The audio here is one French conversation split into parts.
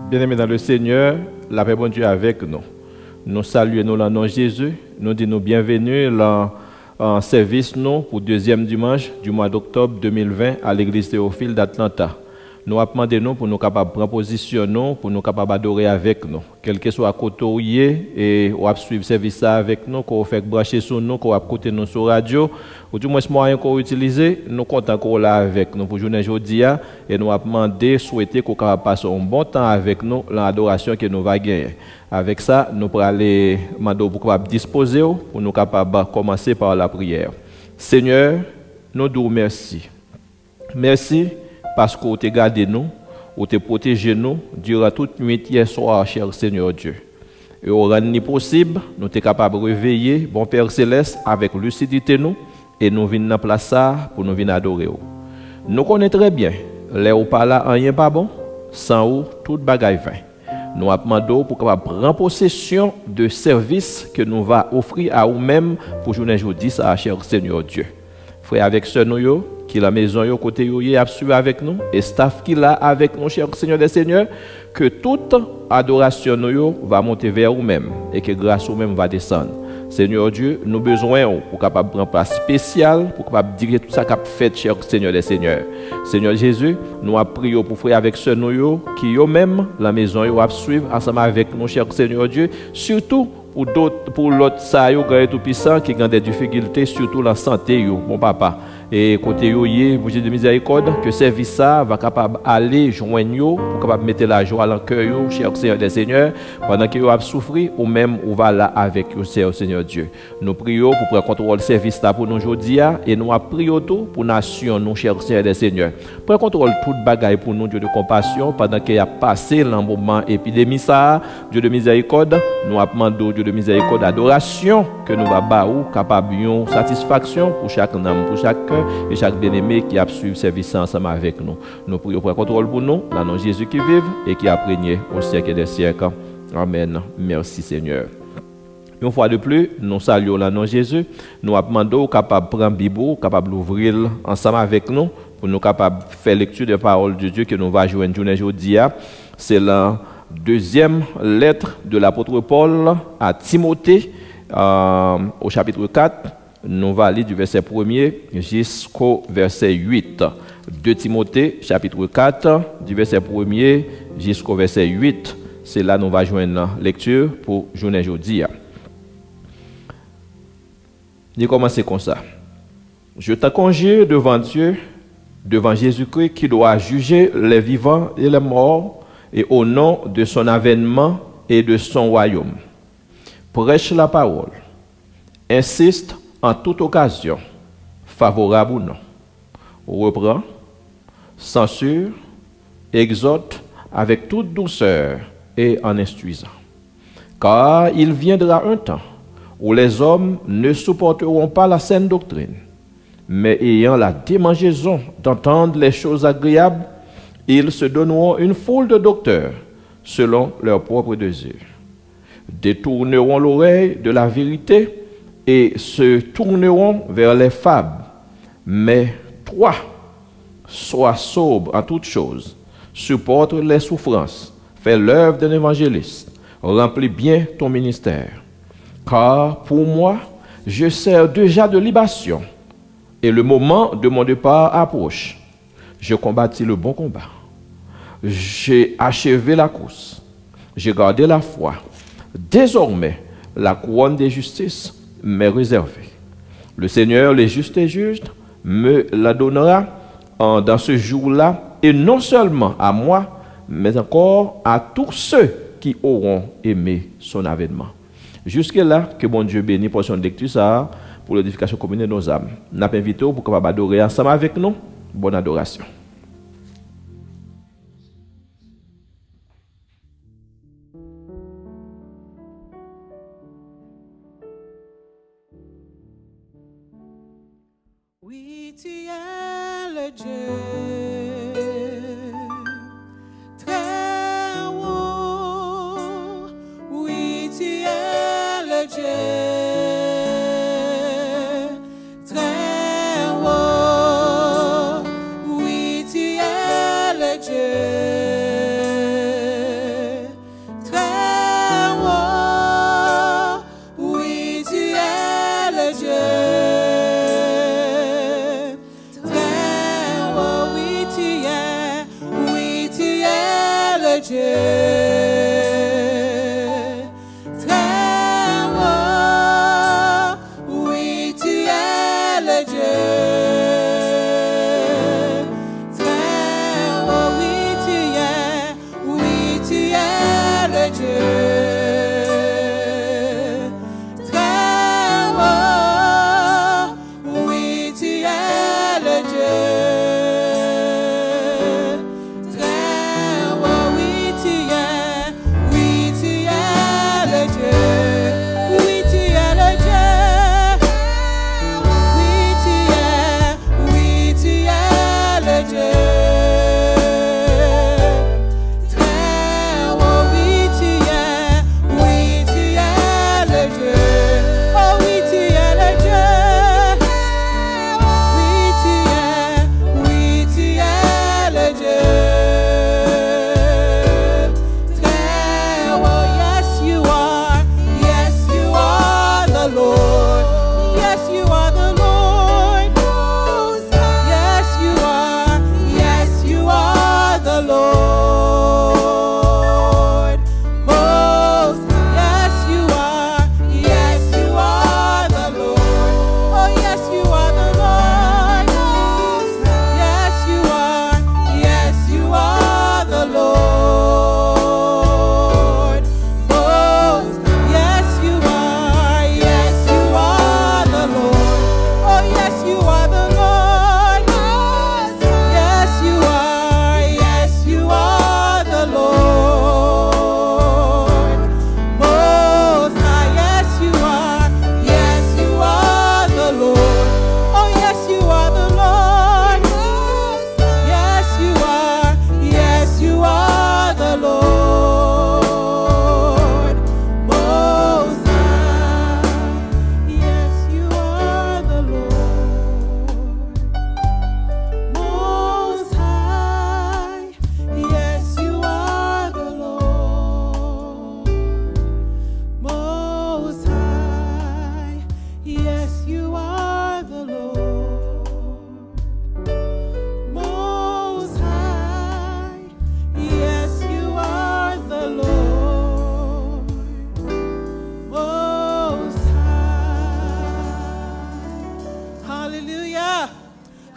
Bien-aimés dans le Seigneur, la paix de Dieu avec nous. Nous saluons nous le nom de Jésus. Nous disons bienvenue en service nous pour deuxième dimanche du mois d'octobre 2020 à l'église Théophile d'Atlanta. Nous avons demandé nous pour nous capables de prendre position, pour nous capables d'adorer avec nous. Quel que soit côté où et on va suivre service avec nous, qu'on fait brancher sur nous, qu'on va écouter nous sur radio, ou du moins ce moyen qu'on utilise, nous comptons qu'on là avec nous pour journée aujourd'hui et nous avons demandé, souhaiter qu'on va passer un bon temps avec nous dans l'adoration que nous va gagner. Avec ça, nous pourrons aller demander pour disposer pour nous capables commencer par la prière. Seigneur, nous disons merci. Merci parce que vous avez gardé nous, vous avez protégé nous durant toute nuit hier soir, cher Seigneur Dieu. Et au rendre possible, nous sommes capables de réveiller, bon Père Céleste, avec lucidité nous, et nous venons dans place pour nous venir adorer. Nous connaissons très bien, les ou pas là, rien pas bon, sans où toute bagaille vain. Nous demandons pour prendre possession de service que nous va offrir à vous-même pour journée aujourd'hui, cher Seigneur Dieu. Frère avec ce nous, qui la maison yo côté yo a suivi avec nous et staff qui là avec nous cher Seigneur des Seigneurs, que toute adoration nous va monter vers vous-même et que grâce vous-même va descendre. Seigneur Dieu, nous besoin pour capable prendre place spéciale pour capable dire tout ça qu'a fait cher Seigneur des Seigneurs. Seigneur Jésus, nous prions pour frère avec ce nous qui yo même la maison yo va suivre ensemble avec nous cher Seigneur Dieu, surtout pour l'autre ça yo tout puissant qui a des difficultés surtout la santé yo mon papa. Et côté yoye, pour Dieu de miséricorde, que service ça va capable aller joindre yo, pour capable mettre la joie dans le cœur, cher Seigneur des Seigneurs, pendant que vous avez souffert, ou même on va là avec vous, Seigneur Dieu. Nous prions pour prendre contrôle du service là pour nous aujourd'hui, et nous prions tout pour nation, nous, cher Seigneur des Seigneurs. Prends contrôle toute bagaille pour nous, Dieu de compassion, pendant qu'il a passé le moment épidémie ça, Dieu de miséricorde, nous demandons Dieu de miséricorde, adoration, que nous va baou, capable de satisfaction pour chaque âme, pour chaque et chaque bien-aimé qui a suivi le service ensemble avec nous. Nous prions pour un contrôle pour nous, dans le nom de Jésus qui vive et qui a régné au siècle des siècles. Amen. Merci Seigneur. Une fois de plus, nous saluons le nom de Jésus. Nous demandons capable de prendre la Bible, capable d'ouvrir ensemble avec nous, pour nous capables de faire lecture des paroles de Dieu que nous va jouer aujourd'hui. C'est la deuxième lettre de l'apôtre Paul à Timothée, au chapitre 4. Nous allons lire du verset 1er jusqu'au verset 8. 2 Timothée, chapitre 4, du verset 1er jusqu'au verset 8. C'est là que nous allons joindre la lecture pour journée aujourd'hui. Il commence comme ça. Je te conjure devant Dieu, devant Jésus-Christ, qui doit juger les vivants et les morts, et au nom de son avènement et de son royaume. Prêche la parole. Insiste en toute occasion, favorable ou non, reprend, censure, exhorte avec toute douceur et en instruisant. Car il viendra un temps où les hommes ne supporteront pas la saine doctrine, mais ayant la démangeaison d'entendre les choses agréables, ils se donneront une foule de docteurs selon leurs propres désirs, détourneront l'oreille de la vérité et se tourneront vers les fables. Mais toi, sois sobre en toutes choses, supporte les souffrances, fais l'œuvre d'un évangéliste, remplis bien ton ministère. Car pour moi, je sers déjà de libation, et le moment de mon départ approche. Je combattis le bon combat. J'ai achevé la course. J'ai gardé la foi. Désormais, la couronne de justice m'est réservé. Le Seigneur, le juste et juste, me la donnera dans ce jour-là, et non seulement à moi, mais encore à tous ceux qui auront aimé son avènement. Jusque-là, que bon Dieu bénisse pour son lecture ça, pour l'édification commune de nos âmes. Nous avons invité pour qu'on va adorer ensemble avec nous. Bonne adoration. Oui, tu es le Dieu très haut. Oui, tu es le Dieu très haut. Oui, Dieu. Très haut, oui, tu es le Dieu. Très haut, oui, tu es le Dieu. Très haut, oui, tu es le Dieu.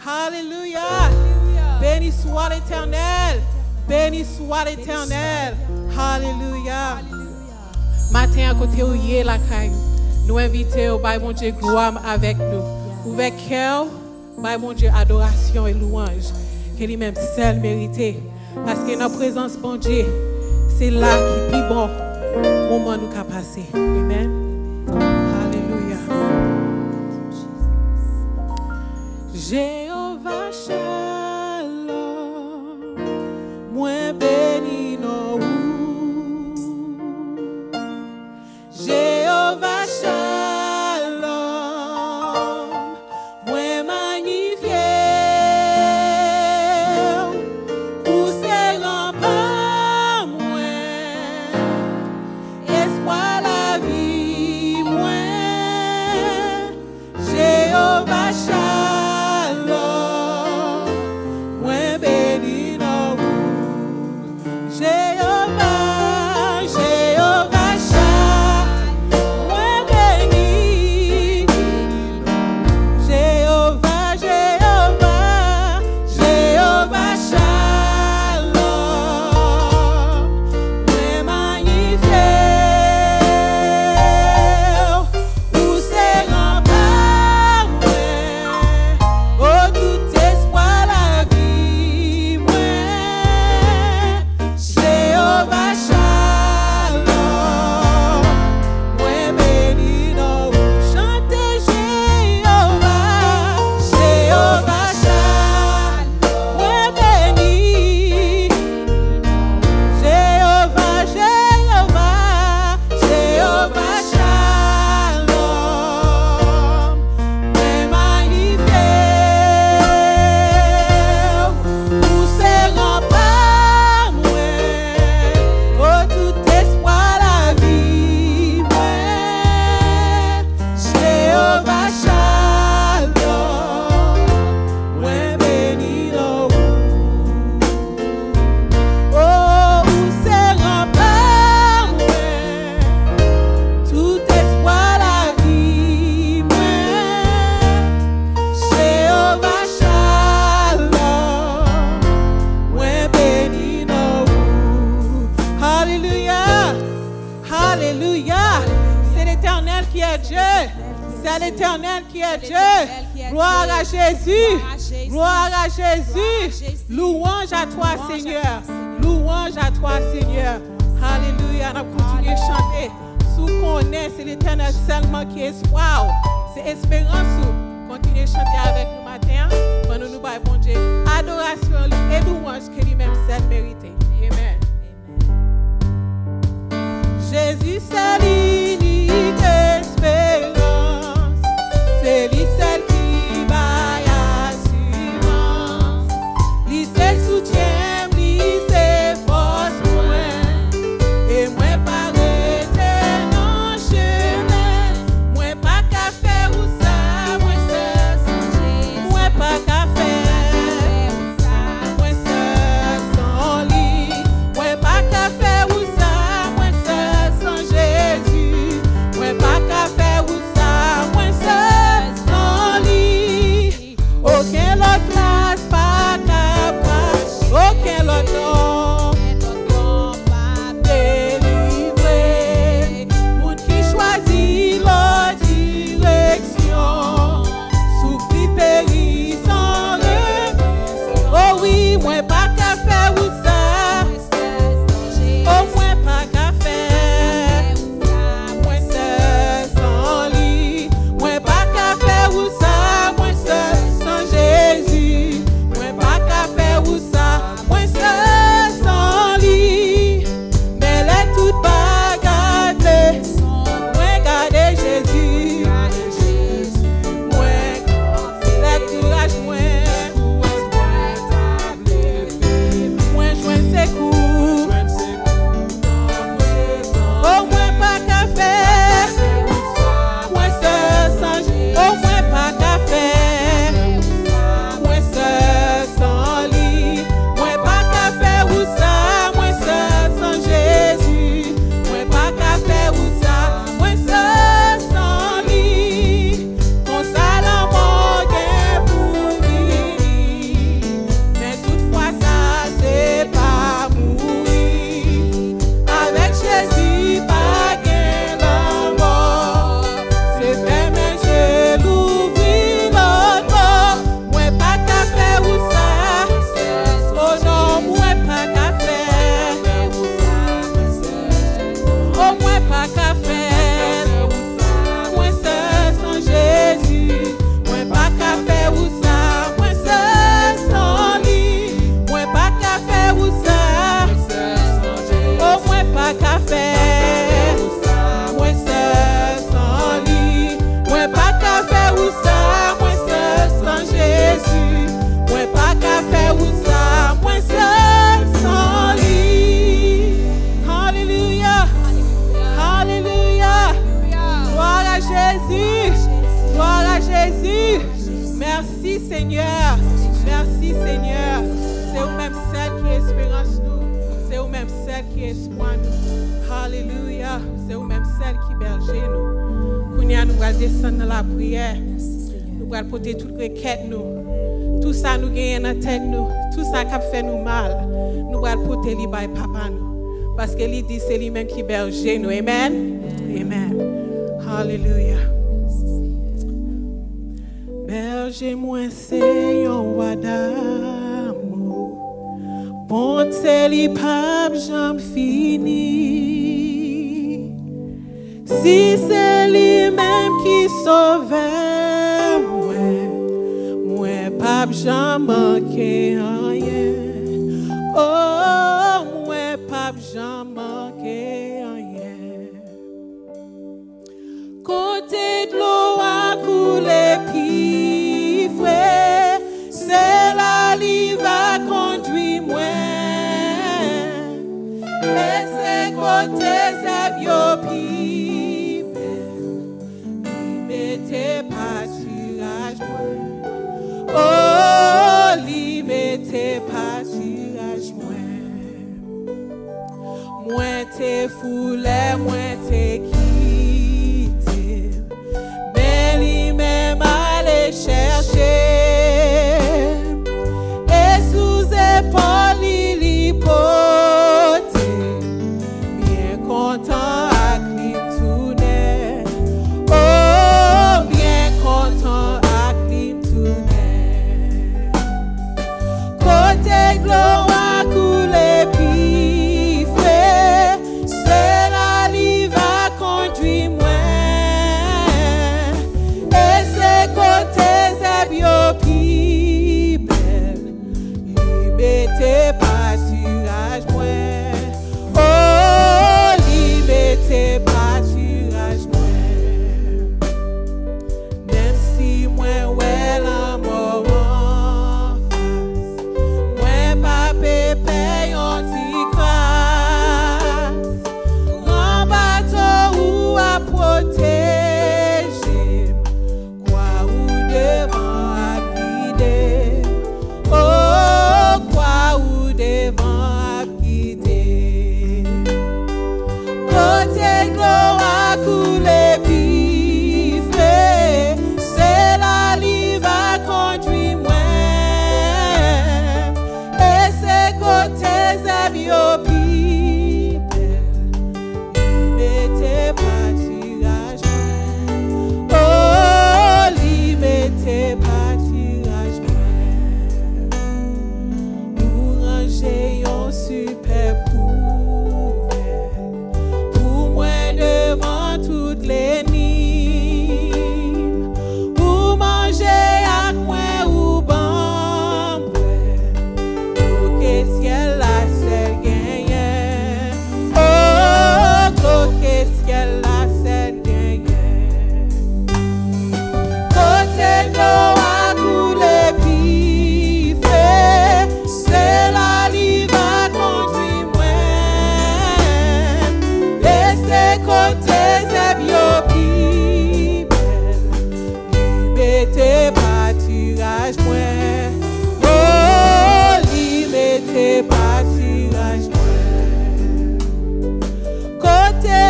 Alléluia. Béni soit l'Éternel. Béni soit l'Éternel. Alléluia. Matin à côté où y est la caille. Nous invitons au Bail mon Dieu gloire avec nous. Ouvert cœur, Bail mon Dieu adoration et louange. Que lui-même seul mérité. Parce que notre présence, bon Dieu, c'est là qui est bon. Moment nous qu'a passé. Amen. Alléluia. Jéhovah Shalom, moi béni nous. Jéhovah Shalom, moi magnifié. Pour ses remparts, moi, espoir la vie, moi. Jéhovah Shalom. C'est l'Éternel qui est Dieu. Gloire à Jésus. Gloire à Jésus. Louange à toi, Seigneur. Louange à toi, Seigneur. Alléluia. On continue à chanter. Sous qu'on est, c'est l'Éternel seulement qui est espoir. C'est espérance. Continuez à chanter avec nous matin. Pendant nous, bon Dieu. Adoration et louange que lui-même seul mérité. Amen. Jésus, c'est l'unique espérance. C'est lui seul qui baille assurance. Lui seul soutien, lui seul force moi. Et moi pas rester dans le chemin. Moi pas qu'à faire ou ça, moi seul sans Jésus. Moi pas qu'à faire ou ça, moi seul sans lui. Moi pas qu'à faire ou ça, moi seul sans Jésus. Moi pas qu'à faire ou ça, moi seul sans lui. Aucun autre place pas capable, aucun autre nom pas délivré. Moun qui choisit leur direction, souffrir périt sans remède. Oh oui, moi pas qu'à faire ou ça, oh moi pas qu'à faire, moi seul sans lui. Moi pas qu'à faire ou ça, moi seul sans Jésus. Moi pas qu'à faire ou ça, moi seul sans lui. Mais les toutes bagages, moi garder Jésus. Moi les courage, moi joins ses coups. Oh moi pas qu'à faire, moi seul sans Jésus. Oh moi pas qu'à faire, moi seul sans lui. Moi pas qu'à faire ou ça, moi seul sans Jésus. Moi pas qu'à faire ou ça, moi seul sans lui. Qu'on ça la morgue pour vivre, mais toutefois ça c'est pas mourir. Avec Jésus pas gain la mort, c'est fait mais je l'ouvrir l'autre. Moi pas qu'à faire ou ça, oh non moi pas qu'à faire, oh moi pas qu'à faire, moi seul sans Jésus. Moi pas qu'à faire ou ça, moi seul sans lui. Moi pas qu'à faire ou ça, oh moi pas qu'à faire, moi seul sans lui. Moi pas qu'à faire ou ça, moi seul sans Jésus. Moi pas qu'à faire ou ça, moi seul sans lui. Alléluia, alléluia. Gloire à Jésus, gloire à Jésus. Merci Seigneur, merci Seigneur. C'est vous-même celle qui est espérance nous, c'est vous-même celle qui est espoir nous. Alléluia, c'est vous-même celle qui berger nous. Kounia nous allons descendre dans la prière, nous allons porter toute requête nous. Tout ça nous gagne dans la tête nous, tout ça qui fait nous mal, nous allons porter les by papa nous. Parce que lui dit c'est lui-même qui berger nous. Amen. Amen. Alléluia. Berger moi c'est un roi d'amour. Bonté li pape jamais fini. Si c'est lui-même qui sauve moi pape jamais manqué rien. Oh moi pape jamais manqué rien. Côté de l'eau a coulé puis frais, c'est la li va conduire moi. Et c'est côté c'est bio puis il mettait pâturage moi. Oh, li mettait pâturage moi. Moi t'es foulé, moi t'es quitté, mais li même allait chercher. Et sous épaule li porté, bien content à lui tourner. Oh,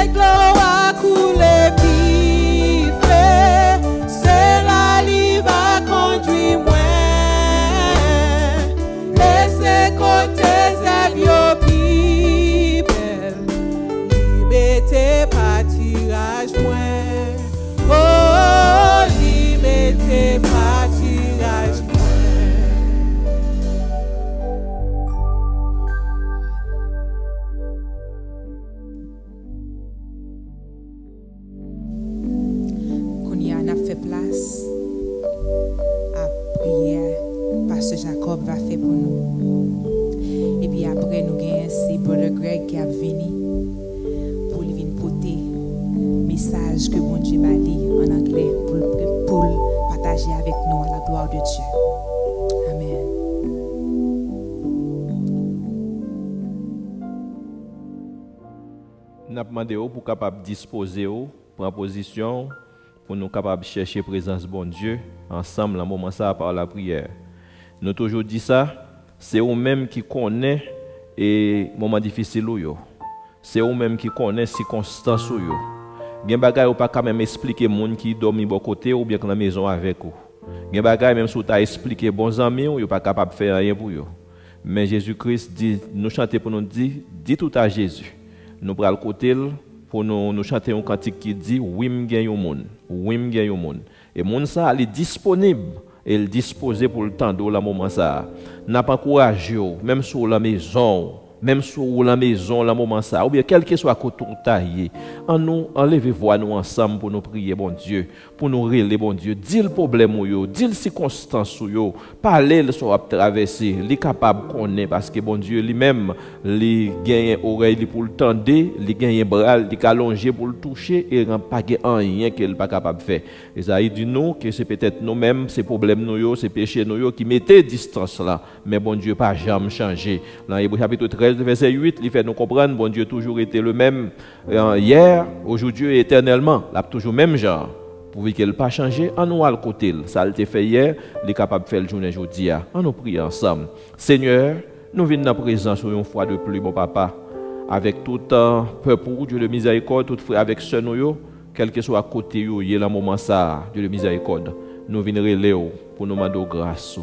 de l'eau a coulé puis fait, c'est la live a conduit moi. Et c'est côté c'est bio puis belle, liberté pâturage moi. Oh, liberté pâturage moi. Fait place à prière Pasteur Jacob va faire pour nous. Et puis après nous gagnons c'est Brother Greg qui a venu pour lui venir porter message que bon Dieu m'a dit en anglais pour partager avec nous à la gloire de Dieu. Amen. Nous avons demandé pour capable disposer prendre position pour nous capables de chercher la présence de bon Dieu ensemble dans moment ça par la prière. Nous toujours dit ça, c'est eux-mêmes qui connaissent les moments difficiles. C'est eux-mêmes qui connaissent les circonstances. Il y a des choses qui ne peuvent même expliquer les gens qui dorment de côté ou bien dans la maison avec eux. Il y a des choses même si tu as expliqué bons amis, ils ne sont pas capables de faire rien pour eux. Mais Jésus-Christ dit, nous chantons pour nous dire, dis tout à Jésus. Nous prenons le côté pour nous chanter un cantique qui dit oui me gagne au monde, oui me gagne au monde. Et monde ça il est disponible, et il est disposé pour le temps de la moment ça. N'a pas courage même sur la maison, même sur la maison la moment ça ou bien quel que soit côté taillé. En nous enlever voix nous ensemble pour nous prier bon Dieu, pour nous relever bon Dieu, dire le problème yo, dire les circonstances yo, parler le soit traverser, li capable connaît parce que bon Dieu lui-même li gagne oreille pour le tendre, li gagne bras, li allongé pour le toucher et pas rien qu'il pas capable faire. Et ça dit nous que c'est peut-être nous-mêmes ces problèmes nous yo, ces péchés nous yo qui mettaient distance là, mais bon Dieu pas jamais changé. Dans Hébreux chapitre 13 verset 8, il fait nous comprendre bon Dieu toujours été le même hier, aujourd'hui et éternellement, là toujours même genre. Pour qu'il ne pas changer, on nous à le côté. Ça a été fait hier, il est capable de faire le journée aujourd'hui. On nous prie ensemble. Seigneur, nous venons dans la présence une fois de plus, mon papa, avec tout un peuple, Dieu de miséricorde, tout frère avec ce nous, quel que soit à côté, il y a le moment ça, Dieu de miséricorde. Nous venons relayer pour nous demander grâce.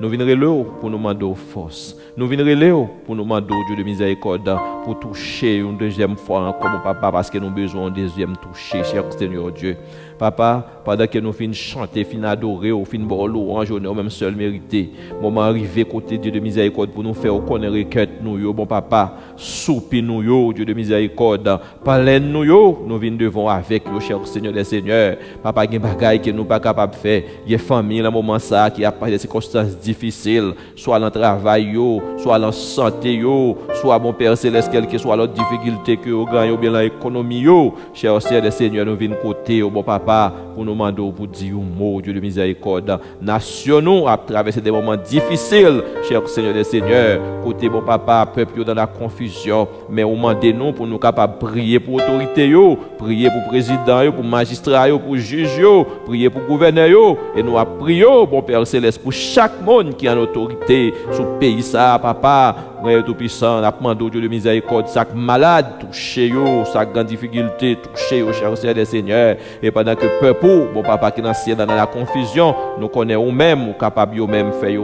Nous venons relayer pour nous demander force. Nous venons relayer pour nous demander Dieu de miséricorde pour toucher une deuxième fois encore mon papa parce que nous avons besoin d'un deuxième toucher, cher Seigneur Dieu. Papa, pendant que nous finissons chanter, finissons adorer, nous finissons boire louange, nous même seul mérité. Moment arrivé côté Dieu de miséricorde pour nous faire connaître requête nous yo, bon papa, soupi nous yo, Dieu de miséricorde, parlez nous yo, nous venons devant avec yo, cher Seigneur des Seigneurs. Papa, il y a des bagailles que nous pas capable de faire. Il y a des familles dans moment ça qui a pas des circonstances difficiles, soit dans le travail yo, soit dans la santé yo, soit mon Père céleste quelle que soit l'autre difficulté que vous gagnez ou bien dans l'économie yo, cher Seigneur des Seigneurs, nous venons côté bon papa pour nous demander pour dire un mot, Dieu de miséricorde. Nations à traverser des moments difficiles, cher Seigneur des Seigneurs. Côté bon papa, peuple dans la confusion, mais on demande nous pour nous capables de prier pour l'autorité, prier pour le président, pour le magistrat, pour le juge, prier pour le gouverneur, et nous prions, bon Père Céleste, pour chaque monde qui a une autorité sur le pays, ça, papa. Vrai tout-puissant, la demande Dieu de miséricorde, chaque malade, touché, chaque grande difficulté, touché, cher Seigneur des Seigneurs. Et pendant que le peuple, bon papa qui est dans la confusion, nous connaissons nous-mêmes, capables nous-mêmes faire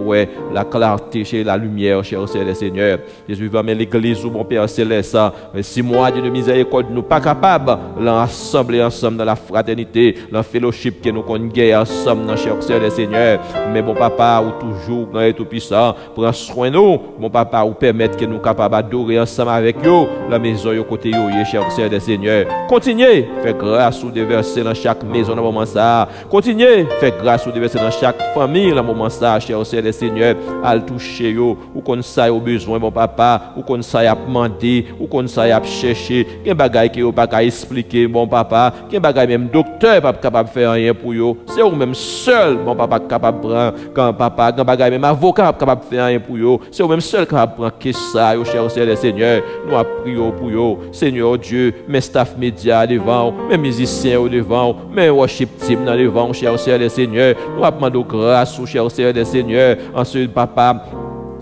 la clarté chez la lumière, cher Seigneur des Seigneurs. Jésus va mettre l'église, mon Père Céleste, 6 mois Dieu de miséricorde, nous pas capables d'assembler ensemble dans la fraternité, dans le fellowship que nous connaissons ensemble, dans cher Seigneur des Seigneurs. Mais bon papa, ou toujours, grand et tout-puissant, prends soin de nous, mon papa, ou permettre que nous capables d'adorer ensemble avec eux, la maison yo côté yo, cher Seigneur des Seigneurs. Continuez, faites grâce ou déverser dans chaque maison dans le moment ça. Continuez, faites grâce ou déverser dans chaque famille dans le moment ça, cher Seigneur des Seigneurs. Al toucher yo, ou qu'on ça au besoin mon papa, ou qu'on ça a demander, ou qu'on ça a chercher, quel bagay que yo pas qu'à expliquer mon papa, quel bagay même docteur pas capable faire rien pour yo. C'est ou même seul mon papa capable prendre quand papa, quand bagay même avocat capable faire rien pour yo. C'est ou même seul capable prendre que ça, cher Seigneur, Seigneur, nous prions pour eux, Seigneur Dieu, mes staff médias devant, mes musiciens devant, mes worship team devant, cher Seigneur, Seigneur, nous demandons grâce, cher Seigneur, Seigneur, ensuite, papa.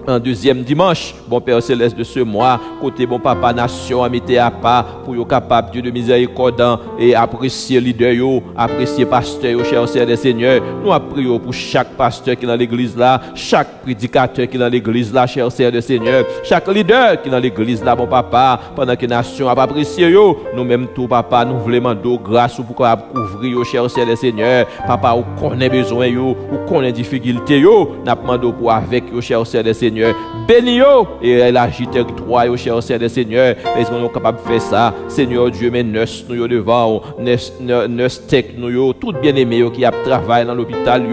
un deuxième dimanche, bon Père Céleste de ce mois, côté bon Papa Nation, à mettre à part pour être capable, Dieu de miséricorde, et apprécier leader, apprécier pasteur, cher Seigneur des Seigneurs. Nous prions pour chaque pasteur qui est dans l'église là, chaque prédicateur qui est dans l'église là, cher Seigneur des Seigneurs, chaque leader qui est dans l'église là, bon Papa, pendant que la nation a apprécié, nous-mêmes tout, Papa, nous voulons demander grâce pour couvrir, cher Seigneur des Seigneurs. Papa, vous connaissez besoin, vous connaissez difficulté, nous demandons pour avec, cher Seigneur des Seigneur. Bénis-yo et élargis territoire, cher Seigneur des Seigneurs. Est-ce qu'on est capable de faire ça? Seigneur Dieu, mais nous devant, nous tech nous, tout bien-aimé qui a travaillé dans l'hôpital,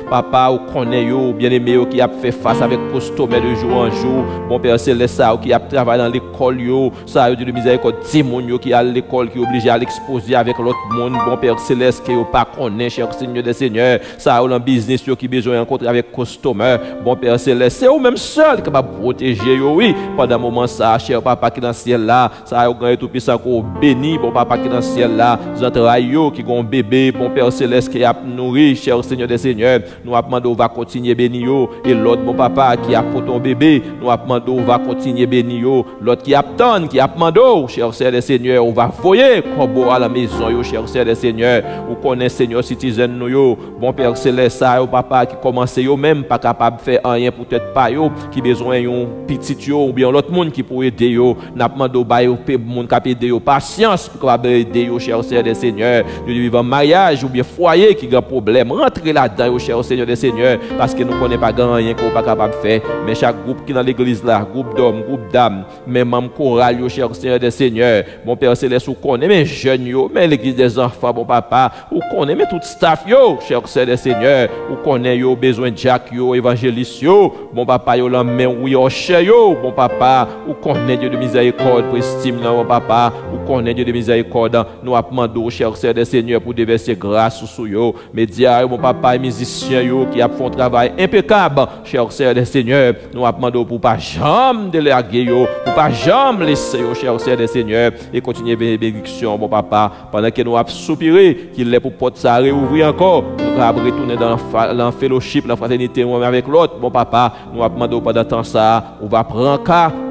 papa, ou connaît, bien-aimé qui a fait face avec costume de jour en jour. Mon Père Céleste, qui a travaillé dans l'école, ça, Dieu de miséricorde, Timon qui a l'école, qui est obligé à l'exposer avec l'autre monde. Mon Père Céleste, qui n'est pas connaît, cher Seigneur des Seigneurs. Ça, dans business, qui a besoin de rencontrer avec costume. Bon Père Céleste, c'est vous-même seul capable de protéger, oui, pendant un moment, ça, cher papa qui est dans le ciel là, ça a grand tout puissant qu'on bénit, bon papa qui est dans le ciel là, j'entraille qui ont un bébé, bon Père Céleste qui a nourri, cher Seigneur des Seigneurs, nous demandons va continuer bénir, et l'autre, bon papa qui a pour ton bébé, nous demandons va continuer bénir, l'autre qui a demandé, cher Seigneur des Seigneurs, on va voyer comme à la maison, cher Seigneur des Seigneurs, vous connaissez, Seigneur, citizen nous, bon Père Céleste, ça, papa qui commence même pas capable de faire rien, peut-être pas, qui besoin yon petit yo ou bien l'autre monde qui peut aider yo n'a demandé ba yo monde qui aider yo patience pour capable aider yo cher Seigneur des Seigneurs de vivre un mariage ou bien foyer qui a problème rentrer là-dedans yo cher Seigneur des Seigneurs parce que nous connaît pas grand rien qu'on pas capable faire mais chaque groupe qui dans l'église là groupe d'hommes groupe dames même membre choral yo cher Seigneur des Seigneurs mon Père Céleste ou connaît mais jeunes yo mais l'église des enfants bon papa ou connaît mais tout staff yo cher Seigneur des Seigneurs ou connaît yo besoin de Jacques yo évangéliste yo bon papa yo mais oui, oh cher, bon papa, ou connaît Dieu de miséricorde pour estime, bon papa, ou connaît Dieu de miséricorde, nous demandons, cher Seigneur des Seigneurs, pour déverser grâce sur yo, médias, mon papa, et musiciens, qui a fait un travail impeccable, cher Seigneur des Seigneurs, nous demandons pour pas jamais déléguer yo, pour pas jamais laisser yo, cher Seigneur des Seigneurs, et continuer bénédiction, bon papa, pendant que nous avons soupiré, qu'il est pour porte ça réouvrir encore, nous avons retourné dans la fellowship, la fraternité, avec l'autre, bon papa, nous demandons pendant temps ça, on va prendre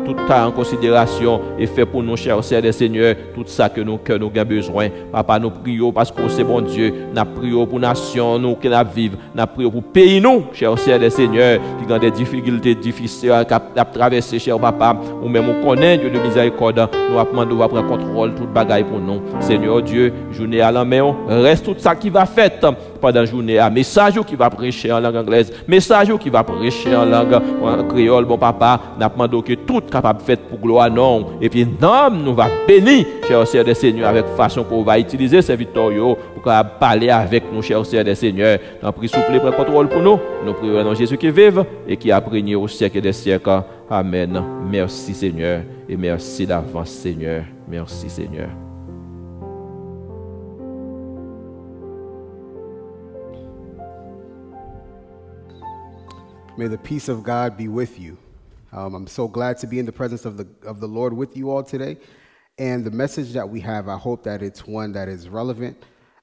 tout ça en considération et faire pour nous, chers Seigneur des Seigneurs, tout ça que nous avons besoin. Papa, nous prions parce que c'est bon Dieu. Nous prions pour nation, nous qui nous vivons. Nous prions pour pays, nous, chers Seigneur des Seigneurs, qui ont des difficultés difficiles à traverser, cher papa, ou même on connaît Dieu de miséricorde. Nous demandons à prendre contrôle toute bagaille pour nous. Seigneur Dieu, journée à la main, reste tout ça qui va faire pendant la journée. Message qui va prêcher en langue anglaise, message qui va prêcher en langue créole, bon papa, nous demandons que tout capable de faire pour gloire non. Et puis, non, nous va bénir, cher Seigneur des Seigneurs, avec façon qu'on va utiliser ces victoires pour parler avec nous, cher Seigneur des Seigneurs. Nous prions, s'il vous plaît, prendre contrôle pour nous. Nous prions dans Jésus qui vive et qui a régné au siècle des siècles. Amen. Merci, Seigneur. Et merci d'avance, Seigneur. Merci, Seigneur. May the peace of God be with you. I'm so glad to be in the presence of the Lord with you all today. And the message that we have, I hope that it's one that is relevant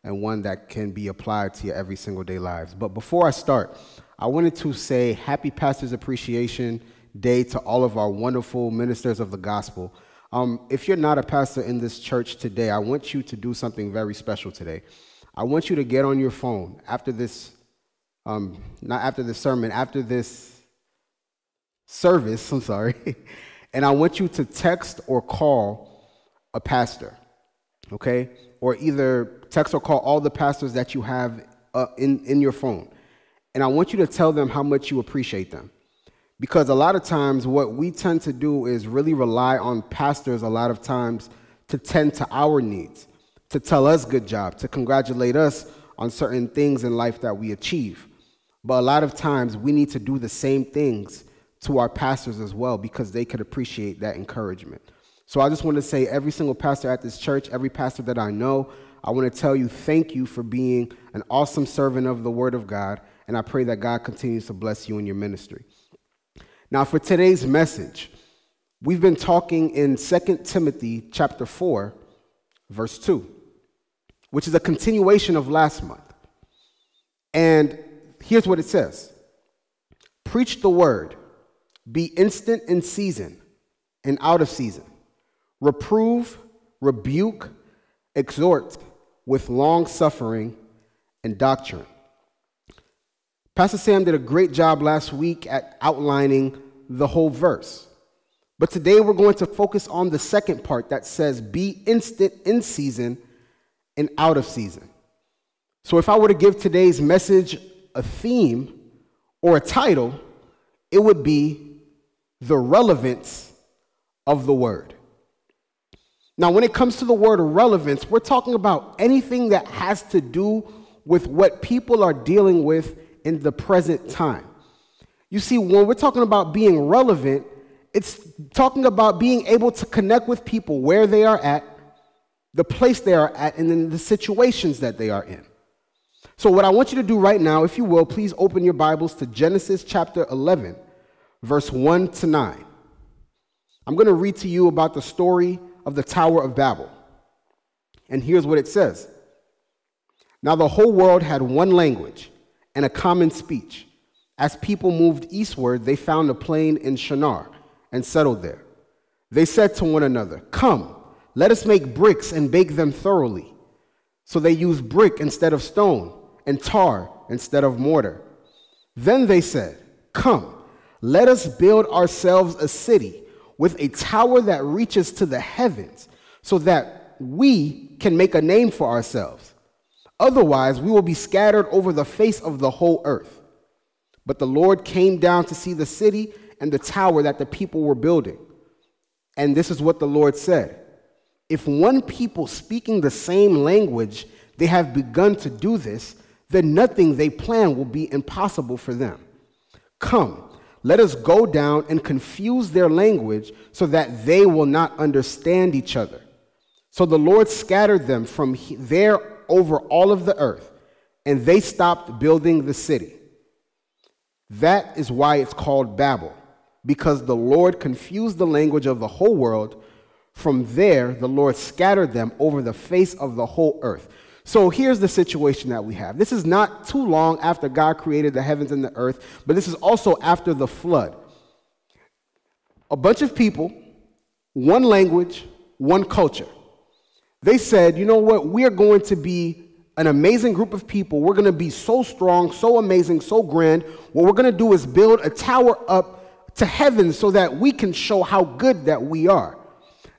and one that can be applied to your every single day lives. But before I start, I wanted to say Happy Pastors Appreciation Day to all of our wonderful ministers of the gospel. If you're not a pastor in this church today, I want you to do something very special today. I want you to get on your phone after this, not after this sermon, after this service, I'm sorry, and I want you to text or call a pastor, okay? Or either text or call all the pastors that you have in your phone. And I want you to tell them how much you appreciate them. Because a lot of times what we tend to do is really rely on pastors a lot of times to tend to our needs, to tell us good job, to congratulate us on certain things in life that we achieve. But a lot of times we need to do the same things to our pastors as well because they could appreciate that encouragement. So I just want to say every single pastor at this church, every pastor that I know, I want to tell you thank you for being an awesome servant of the Word of God, and I pray that God continues to bless you in your ministry. Now for today's message, we've been talking in 2 Timothy chapter 4, verse 2, which is a continuation of last month. And here's what it says. Preach the word. Be instant in season and out of season. Reprove, rebuke, exhort with long suffering and doctrine. Pastor Sam did a great job last week at outlining the whole verse. But today we're going to focus on the second part that says, be instant in season and out of season. So if I were to give today's message a theme or a title, it would be the relevance of the word. Now, when it comes to the word relevance, we're talking about anything that has to do with what people are dealing with in the present time. You see, when we're talking about being relevant, it's talking about being able to connect with people where they are at, the place they are at, and then the situations that they are in. So what I want you to do right now, if you will, please open your Bibles to Genesis chapter 11, verse 1 to 9. I'm going to read to you about the story of the Tower of Babel. And here's what it says. Now the whole world had one language and a common speech. As people moved eastward, they found a plain in Shinar and settled there. They said to one another, "Come, let us make bricks and bake them thoroughly." So they used brick instead of stone and tar instead of mortar. Then they said, "Come, let us build ourselves a city with a tower that reaches to the heavens, so that we can make a name for ourselves. Otherwise, we will be scattered over the face of the whole earth." But the Lord came down to see the city and the tower that the people were building. And this is what the Lord said: "If one people speaking the same language, they have begun to do this, then nothing they plan will be impossible for them. Come, let us go down and confuse their language so that they will not understand each other." So the Lord scattered them from there over all of the earth, and they stopped building the city. That is why it's called Babel, because the Lord confused the language of the whole world. From there, the Lord scattered them over the face of the whole earth. So here's the situation that we have. This is not too long after God created the heavens and the earth, but this is also after the flood. A bunch of people, one language, one culture. They said, you know what, we are going to be an amazing group of people. We're going to be so strong, so amazing, so grand. What we're going to do is build a tower up to heaven so that we can show how good that we are.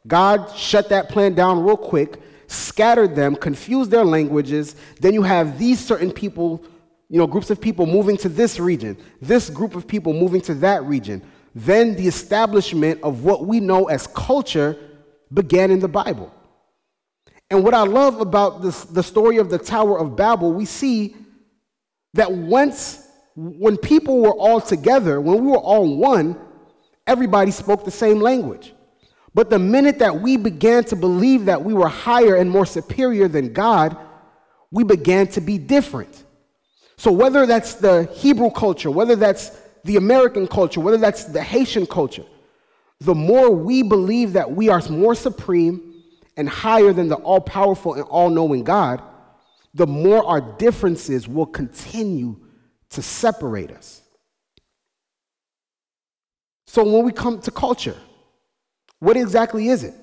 God shut that plan down real quick, scattered them, confused their languages. Then you have these certain people, groups of people moving to this region, this group of people moving to that region. Then the establishment of what we know as culture began in the Bible. And what I love about the story of the Tower of Babel, we see that when people were all together, when we were all one, everybody spoke the same language. But the minute that we began to believe that we were higher and more superior than God, we began to be different. So whether that's the Hebrew culture, whether that's the American culture, whether that's the Haitian culture, the more we believe that we are more supreme and higher than the all-powerful and all-knowing God, the more our differences will continue to separate us. So when we come to culture, what exactly is it?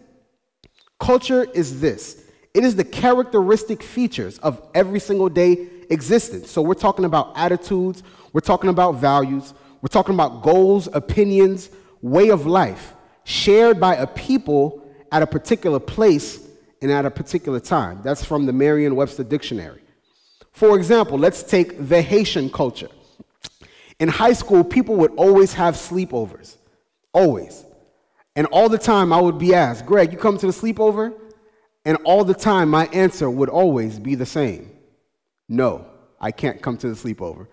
Culture is this. It is the characteristic features of every single day existence. So we're talking about attitudes, we're talking about values, we're talking about goals, opinions, way of life, shared by a people at a particular place and at a particular time. That's from the Merriam-Webster Dictionary. For example, let's take the Haitian culture. In high school, people would always have sleepovers. Always. And all the time I would be asked, "Greg, you come to the sleepover?" And all the time my answer would always be the same. "No, I can't come to the sleepover."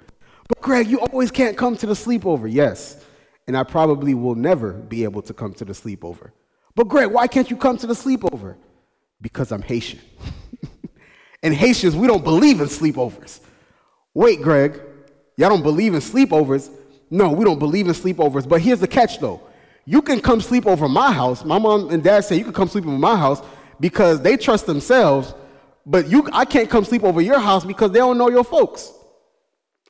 "But Greg, you always can't come to the sleepover." "Yes, and I probably will never be able to come to the sleepover." "But Greg, why can't you come to the sleepover?" "Because I'm Haitian." And Haitians, we don't believe in sleepovers. "Wait, Greg, y'all don't believe in sleepovers?" "No, we don't believe in sleepovers. But here's the catch, though. You can come sleep over my house." My mom and dad say you can come sleep over my house because they trust themselves, but I can't come sleep over your house because they don't know your folks.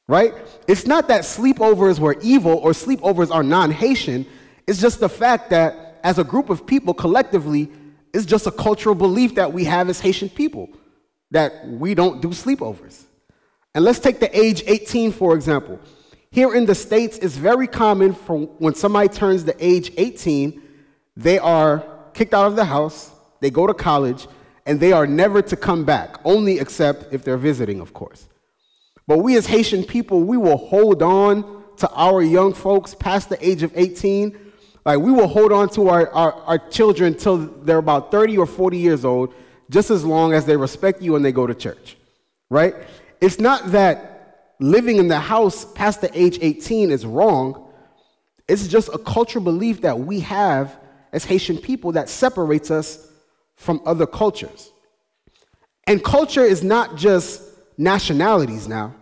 right? It's not that sleepovers were evil or sleepovers are non-Haitian. It's just the fact that as a group of people collectively, it's just a cultural belief that we have as Haitian people, that we don't do sleepovers. And let's take the age 18, for example. Here in the States, it's very common for when somebody turns the age 18, they are kicked out of the house, they go to college, and they are never to come back, only except if they're visiting, of course. But we as Haitian people, we will hold on to our young folks past the age of 18. Like, we will hold on to our children until they're about 30 or 40 years old, just as long as they respect you and they go to church, right? It's not that living in the house past the age 18 is wrong. It's just a cultural belief that we have as Haitian people that separates us from other cultures. And culture is not just nationalities now.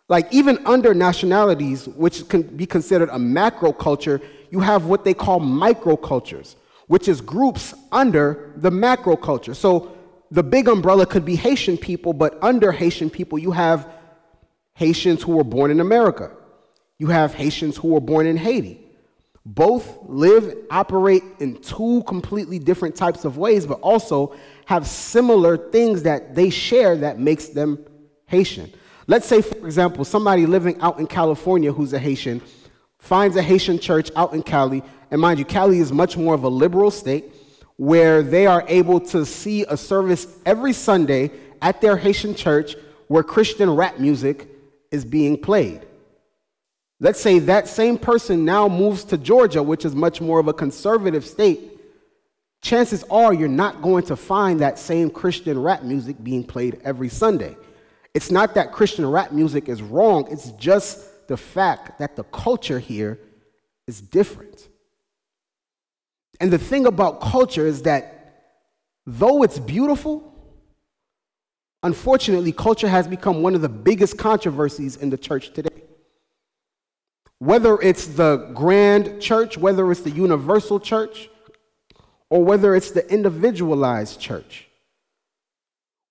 Like, even under nationalities, which can be considered a macro culture, you have what they call microcultures, which is groups under the macro culture. So the big umbrella could be Haitian people, but under Haitian people, you have Haitians who were born in America. You have Haitians who were born in Haiti. Both live, operate in two completely different types of ways, but also have similar things that they share that makes them Haitian. Let's say, for example, somebody living out in California who's a Haitian finds a Haitian church out in Cali, and mind you, Cali is much more of a liberal state where they are able to see a service every Sunday at their Haitian church where Christian rap music is being played. Let's say that same person now moves to Georgia, which is much more of a conservative state. Chances are you're not going to find that same Christian rap music being played every Sunday. It's not that Christian rap music is wrong, it's just the fact that the culture here is different. And the thing about culture is that though it's beautiful, unfortunately, culture has become one of the biggest controversies in the church today. Whether it's the grand church, whether it's the universal church, or whether it's the individualized church,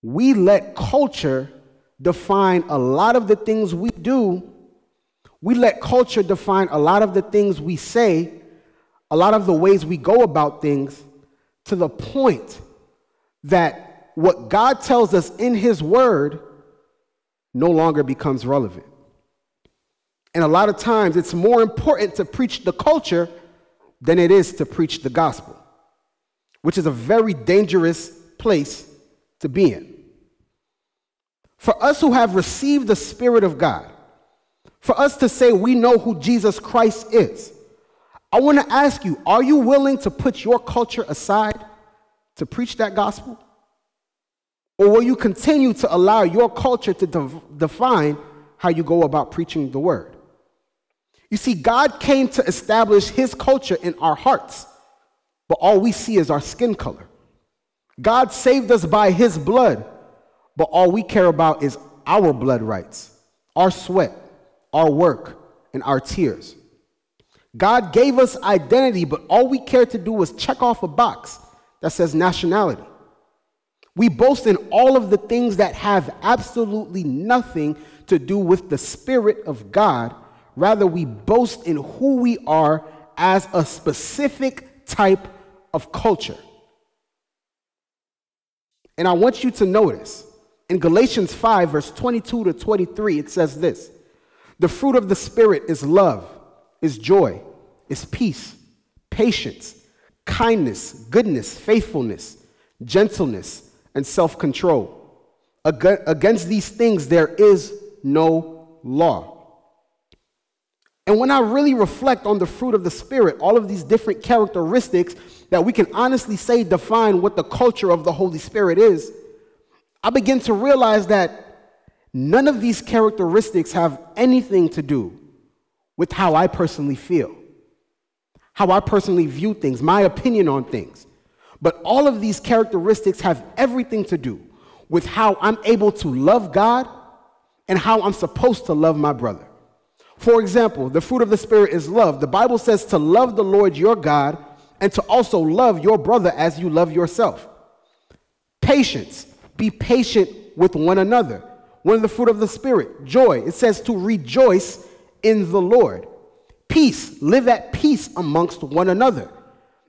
we let culture define a lot of the things we do. We let culture define a lot of the things we say, a lot of the ways we go about things, to the point that what God tells us in His Word no longer becomes relevant. And a lot of times it's more important to preach the culture than it is to preach the gospel, which is a very dangerous place to be in. For us who have received the Spirit of God, for us to say we know who Jesus Christ is, I want to ask you, are you willing to put your culture aside to preach that gospel? Or will you continue to allow your culture to define how you go about preaching the word? You see, God came to establish His culture in our hearts, but all we see is our skin color. God saved us by His blood, but all we care about is our blood rights, our sweat, our work, and our tears. God gave us identity, but all we care to do is check off a box that says nationality. We boast in all of the things that have absolutely nothing to do with the Spirit of God. Rather, we boast in who we are as a specific type of culture. And I want you to notice, in Galatians 5, verse 22 to 23, it says this: the fruit of the Spirit is love, is joy, is peace, patience, kindness, goodness, faithfulness, gentleness, and self-control. Against these things there is no law. And when I really reflect on the fruit of the Spirit, all of these different characteristics that we can honestly say define what the culture of the Holy Spirit is, I begin to realize that none of these characteristics have anything to do with how I personally feel, how I personally view things, my opinion on things. But all of these characteristics have everything to do with how I'm able to love God and how I'm supposed to love my brother. For example, the fruit of the Spirit is love. The Bible says to love the Lord your God and to also love your brother as you love yourself. Patience. Be patient with one another. One of the fruit of the Spirit, joy. It says to rejoice in the Lord. Peace, live at peace amongst one another.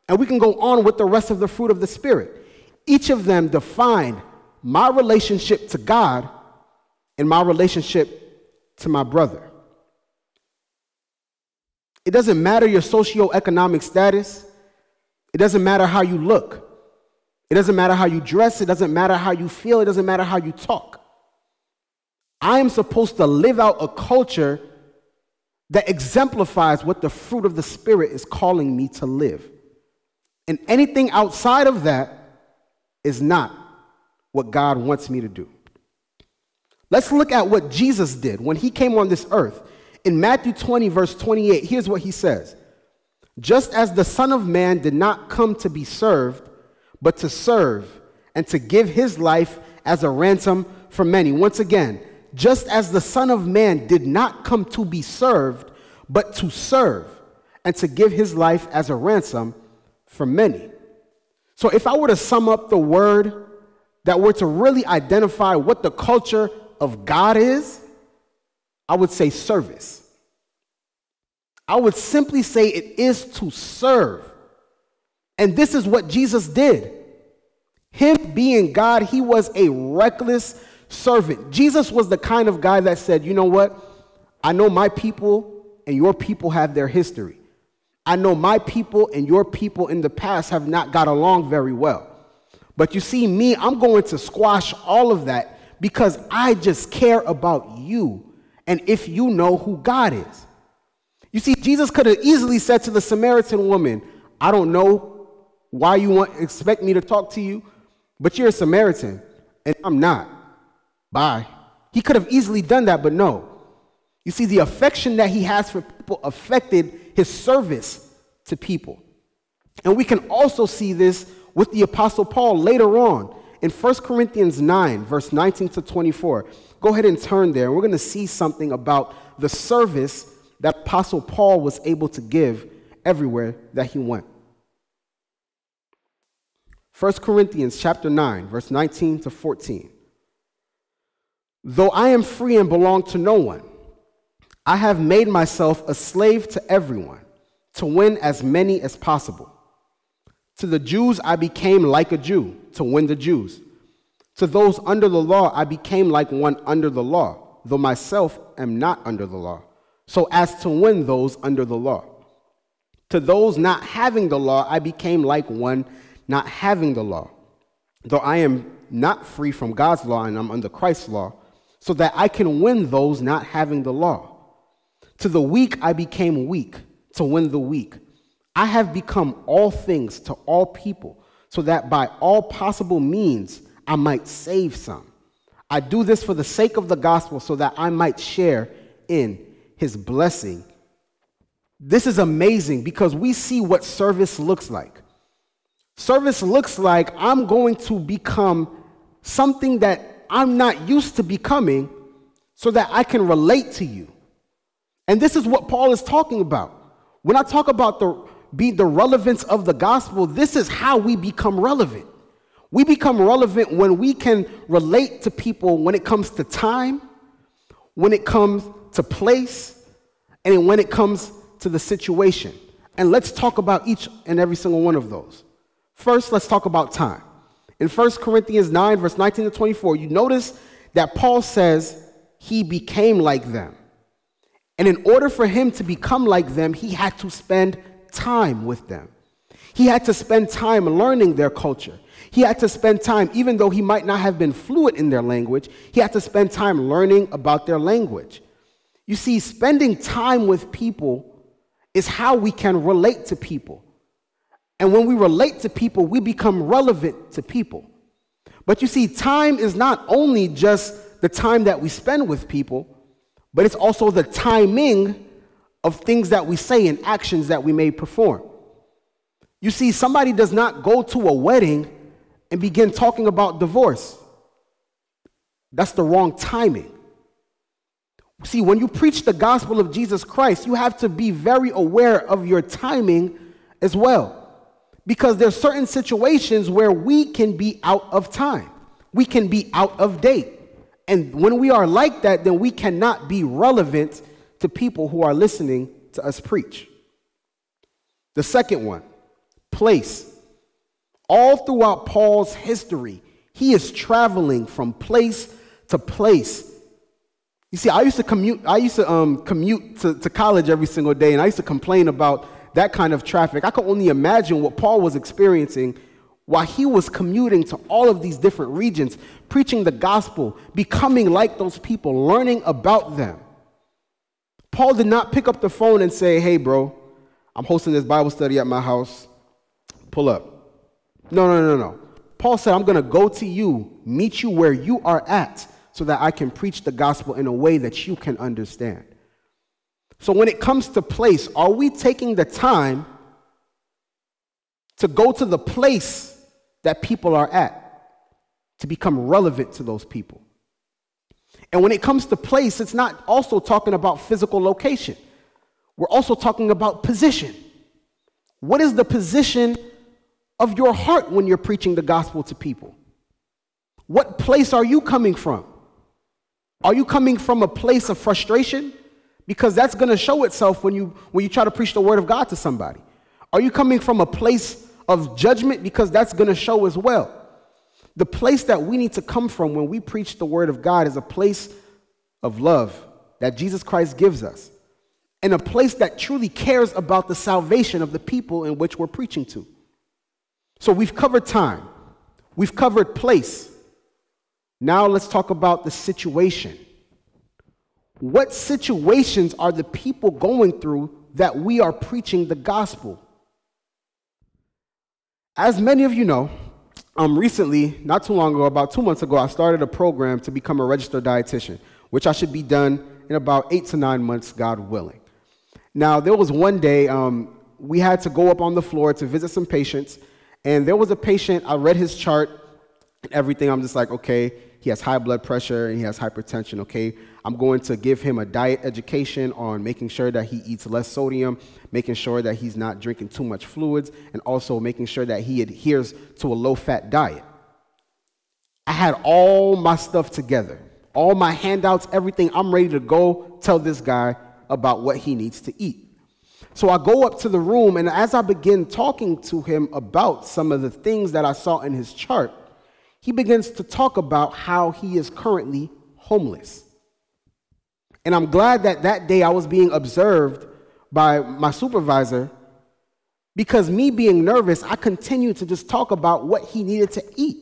And we can go on with the rest of the fruit of the Spirit. Each of them define my relationship to God and my relationship to my brother. It doesn't matter your socioeconomic status. It doesn't matter how you look. It doesn't matter how you dress. It doesn't matter how you feel. It doesn't matter how you talk. I am supposed to live out a culture that exemplifies what the fruit of the Spirit is calling me to live. And anything outside of that is not what God wants me to do. Let's look at what Jesus did when he came on this earth. In Matthew 20, verse 28, here's what he says. Just as the Son of Man did not come to be served, but to serve and to give his life as a ransom for many. Once again, just as the Son of Man did not come to be served, but to serve and to give his life as a ransom for many. So if I were to sum up the word that were to really identify what the culture of God is, I would say service. I would simply say it is to serve. And this is what Jesus did. Him being God, he was a reckless servant. Jesus was the kind of guy that said, you know what? I know my people and your people have their history. I know my people and your people in the past have not got along very well. But you see me, I'm going to squash all of that because I just care about you and if you know who God is. You see, Jesus could have easily said to the Samaritan woman, I don't know why you expect me to talk to you, but you're a Samaritan and I'm not. Bye. He could have easily done that, but no. You see, the affection that he has for people affected his service to people. And we can also see this with the Apostle Paul later on in 1 Corinthians 9, verse 19 to 24. Go ahead and turn there. We're going to see something about the service that Apostle Paul was able to give everywhere that he went. 1 Corinthians chapter 9, verse 19 to 14. Though I am free and belong to no one, I have made myself a slave to everyone to win as many as possible. To the Jews I became like a Jew to win the Jews. To those under the law I became like one under the law, though myself am not under the law, so as to win those under the law. To those not having the law I became like one not having the law, though I am not free from God's law and I'm under Christ's law, so that I can win those not having the law. To the weak I became weak to win the weak. I have become all things to all people, so that by all possible means I might save some. I do this for the sake of the gospel, so that I might share in his blessing. This is amazing because we see what service looks like. Service looks like I'm going to become something that I'm not used to becoming so that I can relate to you. And this is what Paul is talking about. When I talk about the relevance of the gospel, this is how we become relevant. We become relevant when we can relate to people when it comes to time, when it comes to place, and when it comes to the situation. And let's talk about each and every single one of those. First, let's talk about time. In 1 Corinthians 9, verse 19 to 24, you notice that Paul says he became like them. And in order for him to become like them, he had to spend time with them. He had to spend time learning their culture. He had to spend time, even though he might not have been fluent in their language, he had to spend time learning about their language. You see, spending time with people is how we can relate to people. And when we relate to people, we become relevant to people. But you see, time is not only just the time that we spend with people, but it's also the timing of things that we say and actions that we may perform. You see, somebody does not go to a wedding and begin talking about divorce. That's the wrong timing. See, when you preach the gospel of Jesus Christ, you have to be very aware of your timing as well. Because there's certain situations where we can be out of time. We can be out of date. And when we are like that, then we cannot be relevant to people who are listening to us preach. The second one, place. All throughout Paul's history, he is traveling from place to place. You see, I used to commute to college every single day, and I used to complain about that kind of traffic. I could only imagine what Paul was experiencing while he was commuting to all of these different regions, preaching the gospel, becoming like those people, learning about them. Paul did not pick up the phone and say, hey, bro, I'm hosting this Bible study at my house. Pull up. No. Paul said, I'm going to go to you, meet you where you are at, so that I can preach the gospel in a way that you can understand. So when it comes to place, are we taking the time to go to the place that people are at, to become relevant to those people? And when it comes to place, it's not also talking about physical location. We're also talking about position. What is the position of your heart when you're preaching the gospel to people? What place are you coming from? Are you coming from a place of frustration? Because that's going to show itself when you try to preach the word of God to somebody. Are you coming from a place of judgment? Because that's going to show as well. The place that we need to come from when we preach the word of God is a place of love that Jesus Christ gives us, and a place that truly cares about the salvation of the people in which we're preaching to. So we've covered time. We've covered place. Now let's talk about the situation. What situations are the people going through that we are preaching the gospel? As many of you know, recently, not too long ago, about 2 months ago, I started a program to become a registered dietitian, which I should be done in about 8 to 9 months, God willing. Now, there was one day we had to go up on the floor to visit some patients, and there was a patient. I read his chart and everything. I'm just like, okay, he has high blood pressure and he has hypertension, okay? I'm going to give him a diet education on making sure that he eats less sodium, making sure that he's not drinking too much fluids, and also making sure that he adheres to a low-fat diet. I had all my stuff together, all my handouts, everything. I'm ready to go tell this guy about what he needs to eat. So I go up to the room, and as I begin talking to him about some of the things that I saw in his chart, he begins to talk about how he is currently homeless. And I'm glad that that day I was being observed by my supervisor, because me being nervous, I continued to just talk about what he needed to eat.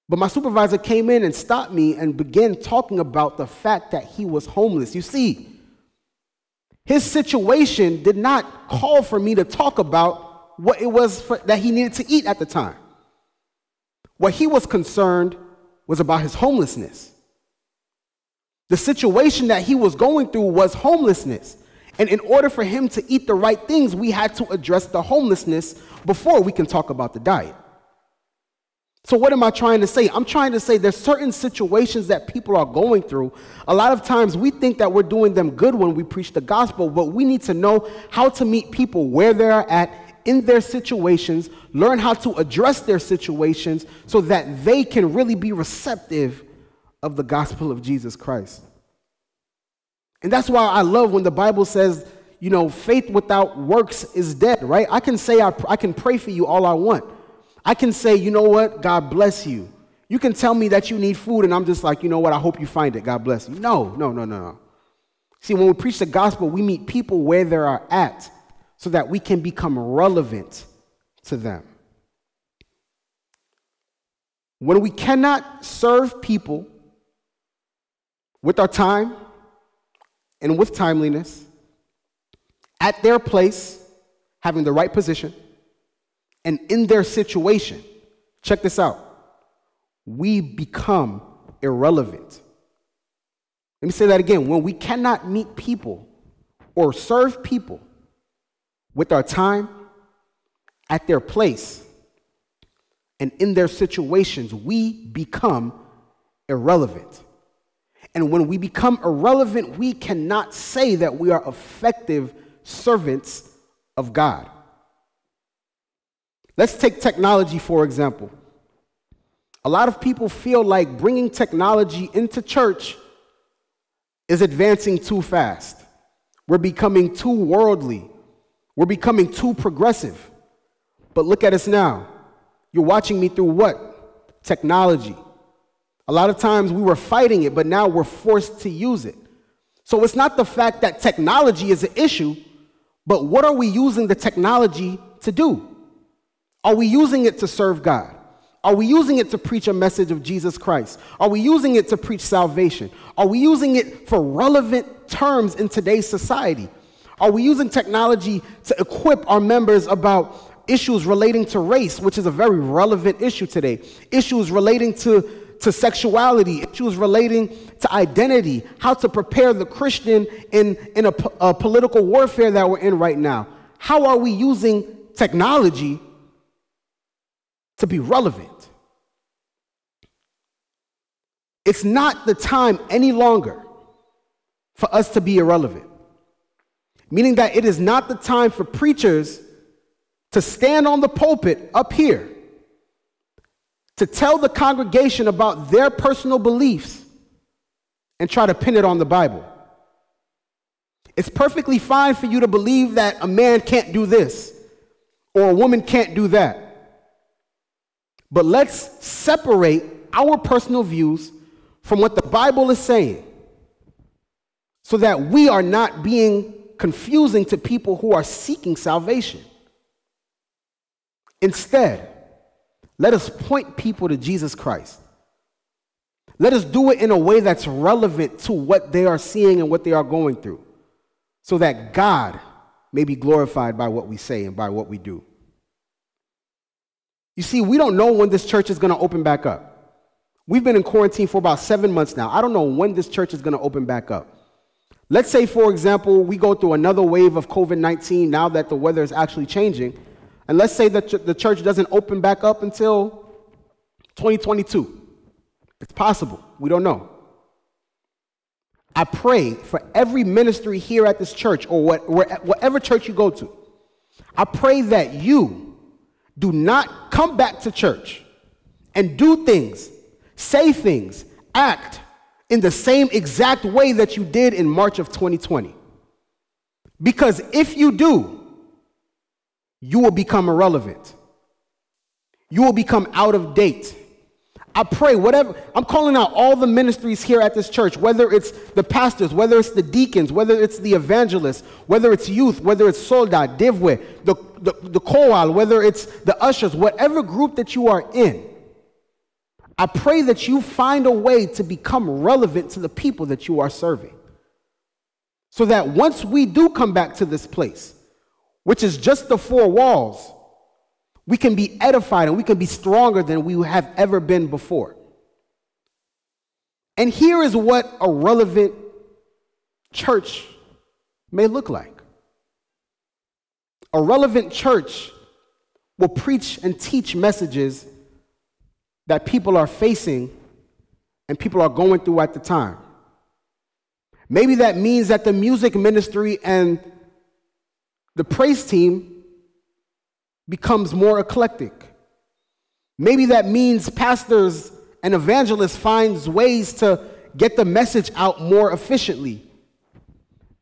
But my supervisor came in and stopped me and began talking about the fact that he was homeless. You see, his situation did not call for me to talk about what it was that he needed to eat at the time. What he was concerned was about his homelessness. The situation that he was going through was homelessness. And in order for him to eat the right things, we had to address the homelessness before we can talk about the diet. So what am I trying to say? I'm trying to say there's certain situations that people are going through. A lot of times we think that we're doing them good when we preach the gospel, but we need to know how to meet people where they're at in their situations, learn how to address their situations so that they can really be receptive of the gospel of Jesus Christ. And that's why I love when the Bible says, you know, faith without works is dead, right? I can say I can pray for you all I want. I can say, you know what, God bless you. You can tell me that you need food, and I'm just like, you know what, I hope you find it. God bless you. No. See, when we preach the gospel, we meet people where they are at so that we can become relevant to them. When we cannot serve people with our time and with timeliness, at their place, having the right position, and in their situation, check this out, we become irrelevant. Let me say that again. When we cannot meet people or serve people with our time, at their place, and in their situations, we become irrelevant. And when we become irrelevant, we cannot say that we are effective servants of God. Let's take technology, for example. A lot of people feel like bringing technology into church is advancing too fast. We're becoming too worldly. We're becoming too progressive. But look at us now. You're watching me through what? Technology. A lot of times we were fighting it, but now we're forced to use it. So it's not the fact that technology is an issue, but what are we using the technology to do? Are we using it to serve God? Are we using it to preach a message of Jesus Christ? Are we using it to preach salvation? Are we using it for relevant terms in today's society? Are we using technology to equip our members about issues relating to race, which is a very relevant issue today, issues relating to sexuality, issues relating to identity, how to prepare the Christian in a political warfare that we're in right now? How are we using technology to be relevant? It's not the time any longer for us to be irrelevant, meaning that it is not the time for preachers to stand on the pulpit up here to tell the congregation about their personal beliefs and try to pin it on the Bible. It's perfectly fine for you to believe that a man can't do this or a woman can't do that. But let's separate our personal views from what the Bible is saying so that we are not being confusing to people who are seeking salvation. Instead, let us point people to Jesus Christ. Let us do it in a way that's relevant to what they are seeing and what they are going through, so that God may be glorified by what we say and by what we do. You see, we don't know when this church is going to open back up. We've been in quarantine for about 7 months now. I don't know when this church is going to open back up. Let's say, for example, we go through another wave of COVID-19 now that the weather is actually changing. And let's say that the church doesn't open back up until 2022. It's possible. We don't know. I pray for every ministry here at this church or whatever church you go to. I pray that you do not come back to church and do things, say things, act in the same exact way that you did in March of 2020. Because if you do, you will become irrelevant. You will become out of date. I pray, I'm calling out all the ministries here at this church, whether it's the pastors, whether it's the deacons, whether it's the evangelists, whether it's youth, whether it's Soldat, Divwe, the Koal, whether it's the ushers, whatever group that you are in. I pray that you find a way to become relevant to the people that you are serving. So that once we do come back to this place, which is just the four walls, we can be edified and we can be stronger than we have ever been before. And here is what a relevant church may look like. A relevant church will preach and teach messages that people are facing and people are going through at the time. Maybe that means that the music ministry and the praise team becomes more eclectic. Maybe that means pastors and evangelists find ways to get the message out more efficiently.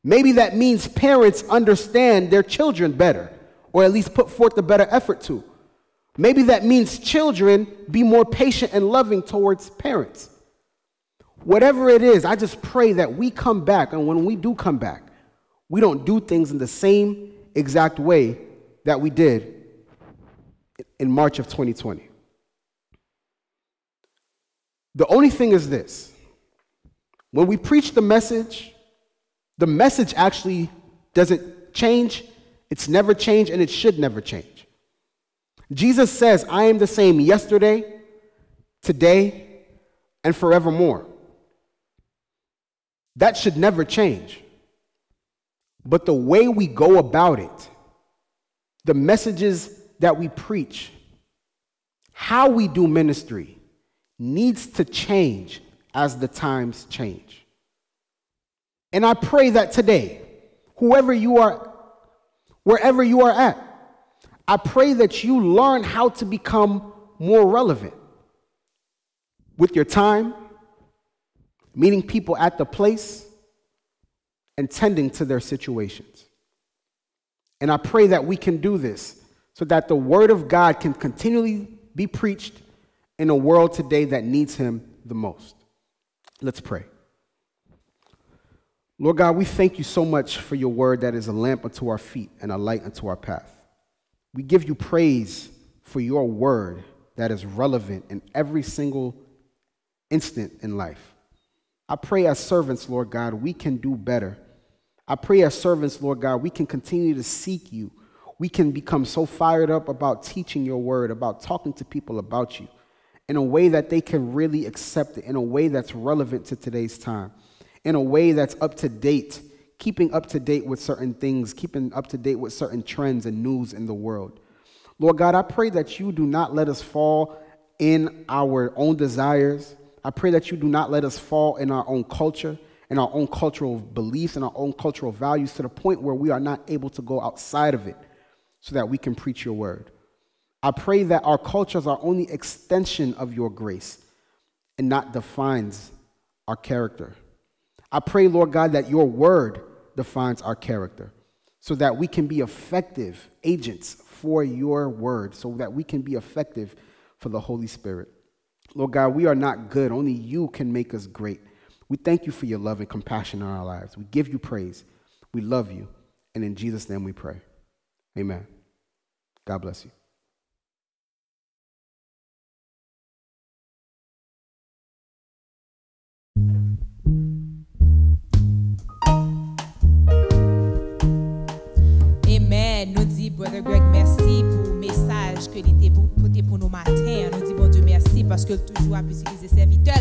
Maybe that means parents understand their children better, or at least put forth a better effort to. Maybe that means children be more patient and loving towards parents. Whatever it is, I just pray that we come back, and when we do come back, we don't do things in the same exact way that we did in March of 2020. The only thing is this: when we preach the message actually doesn't change. It's never changed, and it should never change. Jesus says, I am the same yesterday, today, and forevermore. That should never change. But the way we go about it, the messages that we preach, how we do ministry, needs to change as the times change. And I pray that today, whoever you are, wherever you are at, I pray that you learn how to become more relevant. with your time, meeting people at the place, and tending to their situations. And I pray that we can do this so that the word of God can continually be preached in a world today that needs him the most. Let's pray. Lord God, we thank you so much for your word that is a lamp unto our feet and a light unto our path. We give you praise for your word that is relevant in every single instant in life. I pray as servants, Lord God, we can do better. I pray as servants, Lord God, we can continue to seek you. We can become so fired up about teaching your word, about talking to people about you in a way that they can really accept it, in a way that's relevant to today's time, in a way that's up to date, keeping up to date with certain things, keeping up to date with certain trends and news in the world. Lord God, I pray that you do not let us fall in our own desires. I pray that you do not let us fall in our own culture, in our own cultural beliefs, and our own cultural values to the point where we are not able to go outside of it so that we can preach your word. I pray that our cultures are only extension of your grace and not defines our character. I pray, Lord God, that your word defines our character so that we can be effective agents for your word, so that we can be effective for the Holy Spirit. Lord God, we are not good. Only you can make us great. We thank you for your love and compassion in our lives. We give you praise. We love you. And in Jesus' name we pray. Amen. God bless you. Amen. Nous dit, Brother Greg, merci pour le message que il était pour nous matin. Nous dit, bon Dieu, merci parce que toujours a pu utiliser serviteur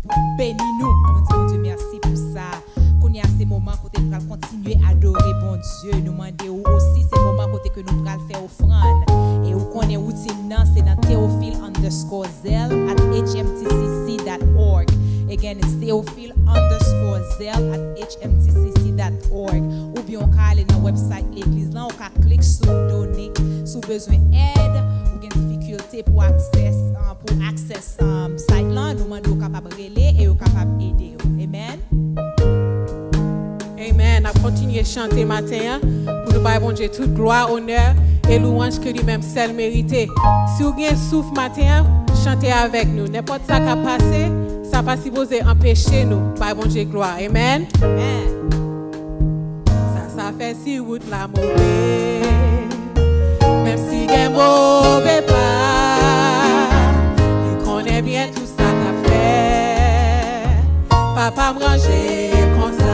pour bénir nous. Nous dit, bon Dieu, merci pour ça. Qu'on y a ces moments côté pour continuer à adorer bon Dieu. Nous demandons aussi ces moments côté que nous pourrons faire offrande. Et où qu'on est routine, c'est dans Theophile_Zell at hmtcc.org. Again, it's Theophile_Zell at hmtcc.org. Ou bien on peut aller dans le website l'église là, on peut cliquer sur donner, si besoin d'aide ou une difficulté pour access site là, nous demandons capable relayer et capable aider. Amen. Amen. On continue à chanter matin pour nous bailler bon Dieu toute gloire, honneur et louange que lui-même seul mérité. Si vous avez souffle matin, chantez avec nous. N'importe ça qui a passé, ça pas supposé empêcher nous. Bailler bon Dieu gloire. Amen. Amen. Ça fait si route la mauvaise. Même si il est mauvais pas, il connaît bien tout ça qu'a fait. Papa me ranger comme ça.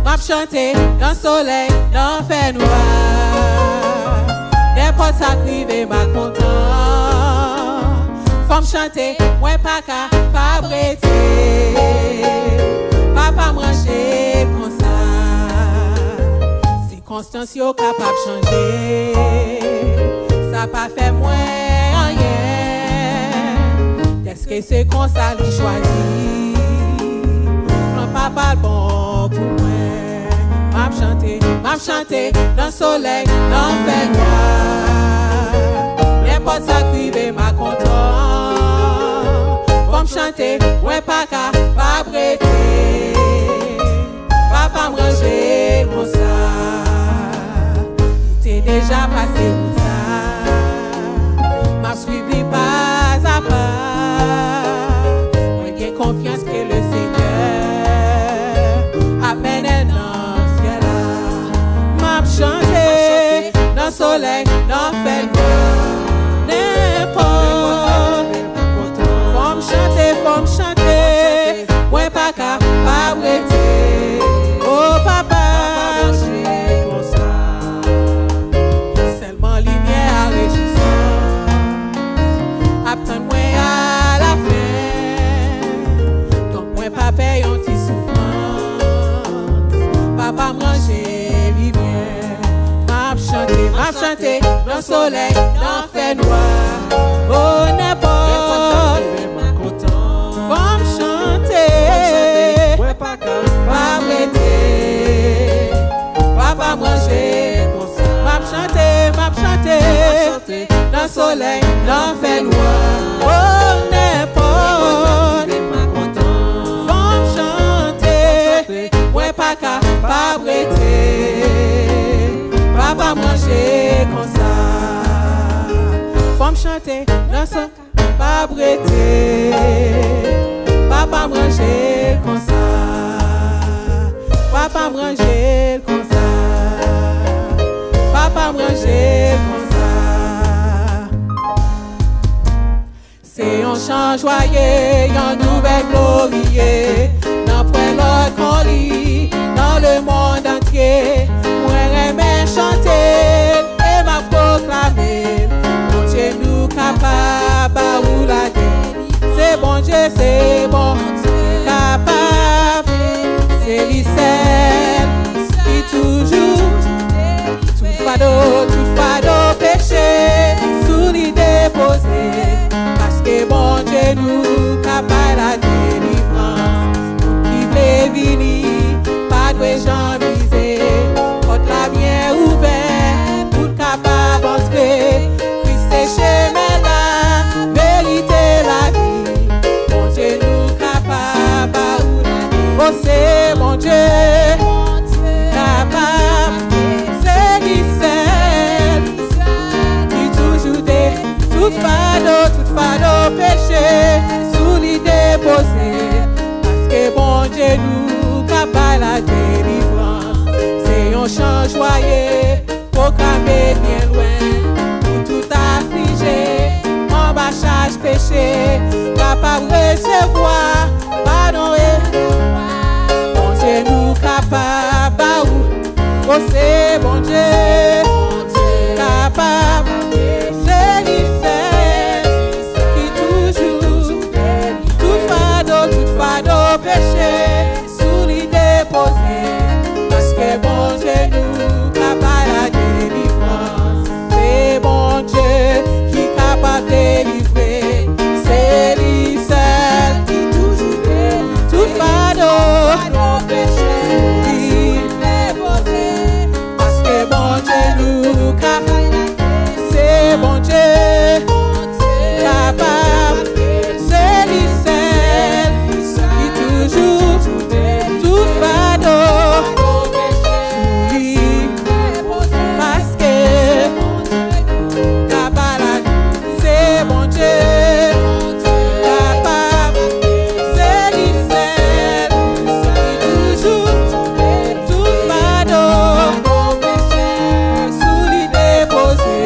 M'a chanter dans le soleil, dans le fait noir. N'importe ça crive, m'a content. Faut me chanter, moi pas qu'à pas prêter. Papa me ranger comme ça. Circonstances yo capable changer. Ça pas fait moins rien. Est-ce que c'est comme ça lui choisi? Non papa bon pour moi. M'a chanter dans le soleil, dans le fait noir. N'importe ça crive m'a content. Faut me chanter, ouais pas qu'à pas prêter. Papa me ranger comme ça. T'es déjà passé pour ça. M'a suivi pas à pas. Moi j'ai confiance que le Seigneur amène dans ce ciel-là. M'a chanter dans le soleil, dans le fait noir. N'importe. Faut me chanter. Ouais pas qu'à pas prêter. Oh papa. Attends-moi à la fin. Donc moi pas paye un petit souffrance. Papa me ranger bien. M'a chanter dans le soleil, dans le fait noir. Oh n'importe. Faut me chanter. Ouais pas arrêter. Papa me ranger pour ça. M'a chanter dans le soleil, dans le fait noir. Oh, Papa manger comme ça. Femme chanter dans son pas prêter. Papa manger comme ça. Papa manger comme ça. Papa manger comme ça. C'est un chant joyeux, un nouvel glorieux. Dans l'autre qu'on lit, dans le monde entier. Moi j'aime chanter et m'a proclamer. Mon Dieu nous capable ou la terre. C'est bon Dieu, c'est bon capable. C'est lui seul qui toujours tout fardeau péché sous lui déposé. Parce que bon Dieu nous capable la délivrance. Qui voulait venir, pas de gens visés. Porte la bien ouverte pour capable entrer. Christ est chemin là, vérité la vie. Bon Dieu nous capable. Oh c'est mon Dieu, capable, c'est lui seul, qui toujours des tout fardeau péché, sous lui déposé, parce que bon Dieu nous capable la délivrance. C'est un chant joyeux, proclamé bien loin, pour tout affligé, en bas charge péché, capable recevoir, pardon et nous capable, oh c'est bon Dieu, capable, c'est lui seul, qui toujours, tout fardeau péché, sous lui déposé, parce que bon Dieu nous capable la délivrance, c'est bon Dieu qui capable de délivrer, c'est lui seul, qui toujours, tout fardeau. Parce que bon Dieu nous capable, c'est bon Dieu capable, c'est lui seul qui toujours tout fardeau parce que capable, c'est bon Dieu capable, c'est lui seul qui toujours tout fardeau sous lui déposé,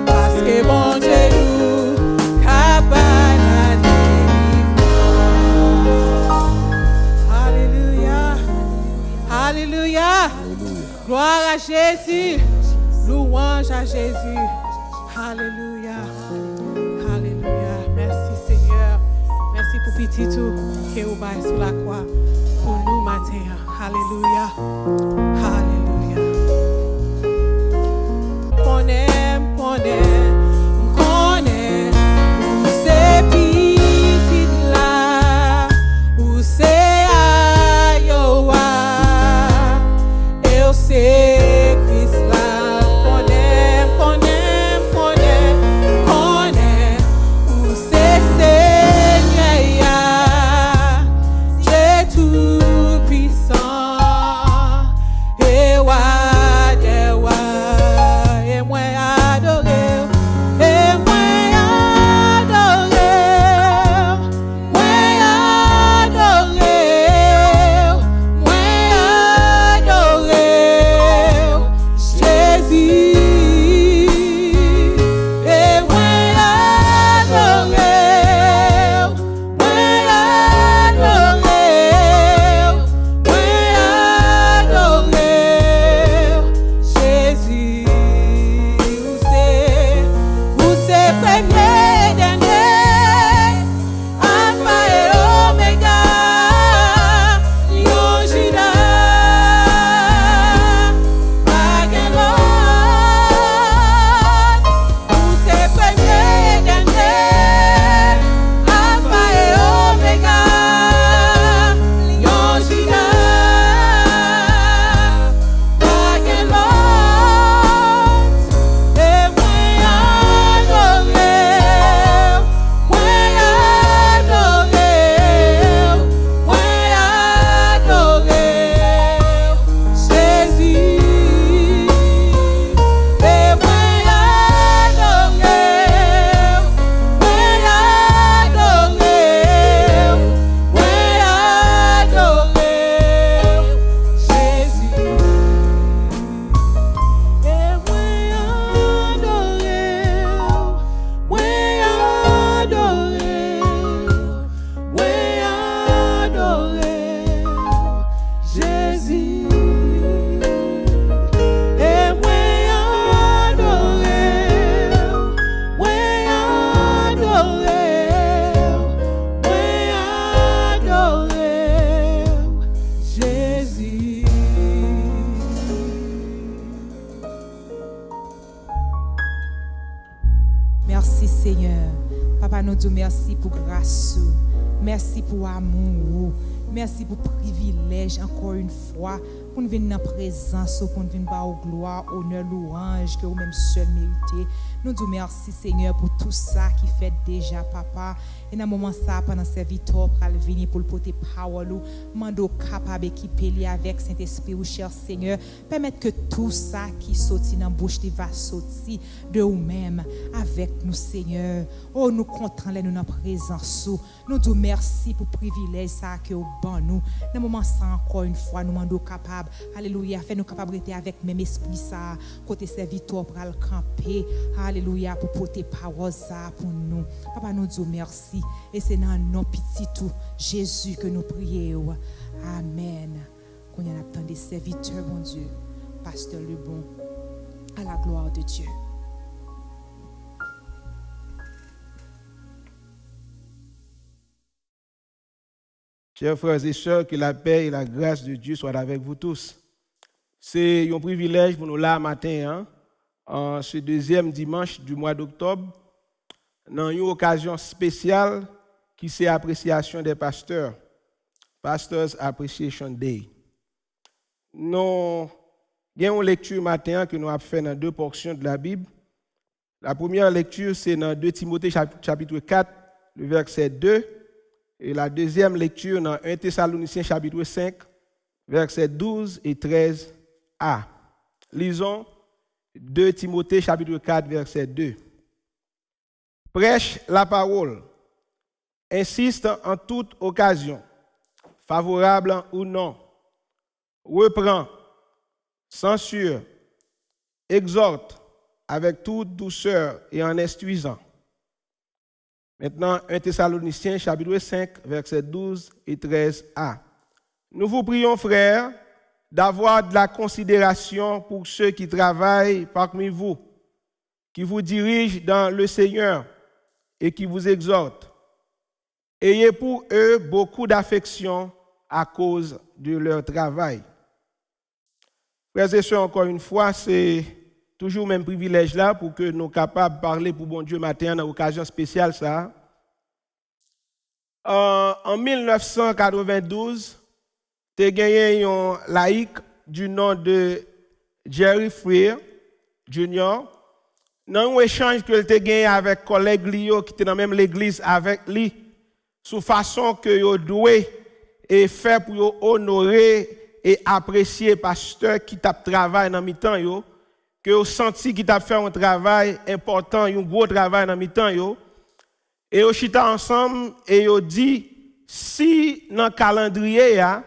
parce que bon Dieu nous capable la délivrance. Alléluia, alléluia, gloire à Jésus, louange à Jésus. Alléluia, alléluia. Merci Seigneur, merci pour petit tout que vous baillez sur la croix pour nous matin. Alléluia, alléluia. Qu'on aime, où c'est petit là, où c'est Iowa, et où c'est Christ là. Qu'on aime, où c'est Seigneur, Dieu tout puissant, et moi adorer. merci, Seigneur. Papa, nous disons merci pour grâce. Merci pour amour. Merci pour privilège, encore une fois, pour nous venir dans la présence, pour nous venir par gloire, honneur, louange, que vous-même seul méritez. Nous disons merci, Seigneur, pour tout ça qui fait déjà, Papa. Et dans un moment ça, pendant ce serviteur, pour venir pour le porter parole, mando capable d'équiper avec Saint-Esprit, ou cher Seigneur, permettre que tout ça qui sortit dans la bouche va sortir de vous-même avec nous, Seigneur. Oh, nous comptons nous dans la présence. Nous disons merci pour le privilège ça que vous bon nous. Dans un moment ça, encore une fois, nous demandons capable, alléluia, fait nous capables d'être avec même esprit ça, côté serviteur pour le camper, alléluia, pour porter parole ça pour nous. Papa, nous disons merci. Et c'est dans nos petits tout Jésus que nous prions. Amen. Qu'on y a tant des serviteurs, mon Dieu, Pasteur Lebon, à la gloire de Dieu. Chers frères et sœurs, que la paix et la grâce de Dieu soient avec vous tous. C'est un privilège pour nous là matin, en ce deuxième dimanche du mois d'octobre, dans une occasion spéciale qui c'est l'appréciation des pasteurs, Pastors Appreciation Day. Nous avons une lecture matin que nous avons fait dans deux portions de la Bible. La première lecture, c'est dans 2 Timothée chapitre 4, le verset 2. Et la deuxième lecture dans 1 Thessaloniciens chapitre 5, versets 12 et 13a. Lisons 2 Timothée chapitre 4, verset 2. Prêche la parole, insiste en toute occasion, favorable ou non, reprend, censure, exhorte avec toute douceur et en instruisant. Maintenant, 1 Thessaloniciens chapitre 5, versets 12 et 13a. Nous vous prions, frères, d'avoir de la considération pour ceux qui travaillent parmi vous, qui vous dirigent dans le Seigneur et qui vous exhortent. Ayez pour eux beaucoup d'affection à cause de leur travail. Frères et sœurs, encore une fois, c'est toujours le même privilège là pour que nous soyons capables de parler pour bon Dieu matin dans l'occasion spéciale ça. En 1992, tu as gagné un laïc du nom de Jerry Freer Jr. Dans un échange que tu as gagné avec collègue Lio qui était dans la même l'église avec lui, sous façon que vous devez et faire pour honorer et apprécier pasteur qui t'a travaillé dans mi-temps yo, que vous senti qui t'a fait un travail important, un gros travail dans mi-temps yo, et vous chita ensemble et vous dit si dans le calendrier ya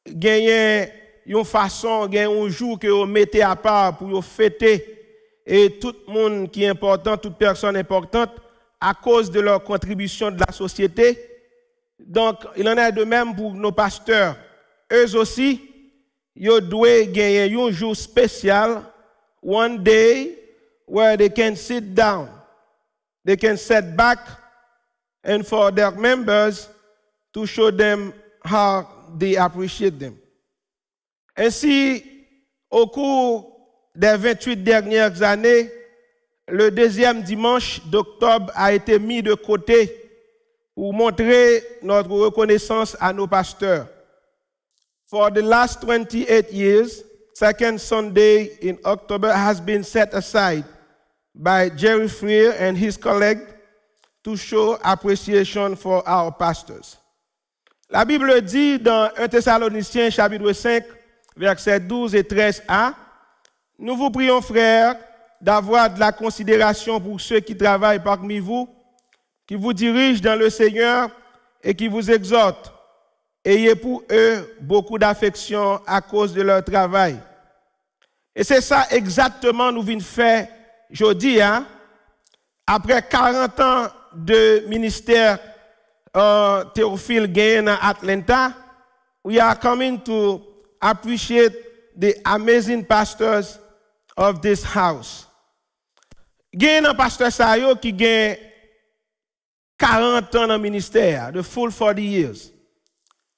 gagne une façon, gagne un jour que vous mettez à part pour vous fêter et tout le monde qui est important, toute personne importante à cause de leur contribution de la société. Donc, il en est de même pour nos pasteurs. Eux aussi, ils doivent gagner un jour spécial, one day, where they can sit down, they can sit back, and for their members to show them how they appreciate them. Ainsi, au cours des 28 dernières années, le deuxième dimanche d'octobre a été mis de côté pour montrer notre reconnaissance à nos pasteurs. For the last 28 years, second Sunday in October has been set aside by Jerry Freer and his colleagues to show appreciation for our pastors. La Bible dit dans 1 Thessaloniciens chapitre 5, versets 12 et 13a, nous vous prions, frères, d'avoir de la considération pour ceux qui travaillent parmi vous, qui vous dirigent dans le Seigneur et qui vous exhortent. Ayez pour eux beaucoup d'affection à cause de leur travail. Et c'est ça exactement nous venons faire aujourd'hui, hein? Après 40 ans de ministère Théophile Gain à Atlanta, we are coming to appreciate the amazing pastors of this house. Gain un pasteur Sayo qui gagne 40 ans dans le ministère, the full 40 years.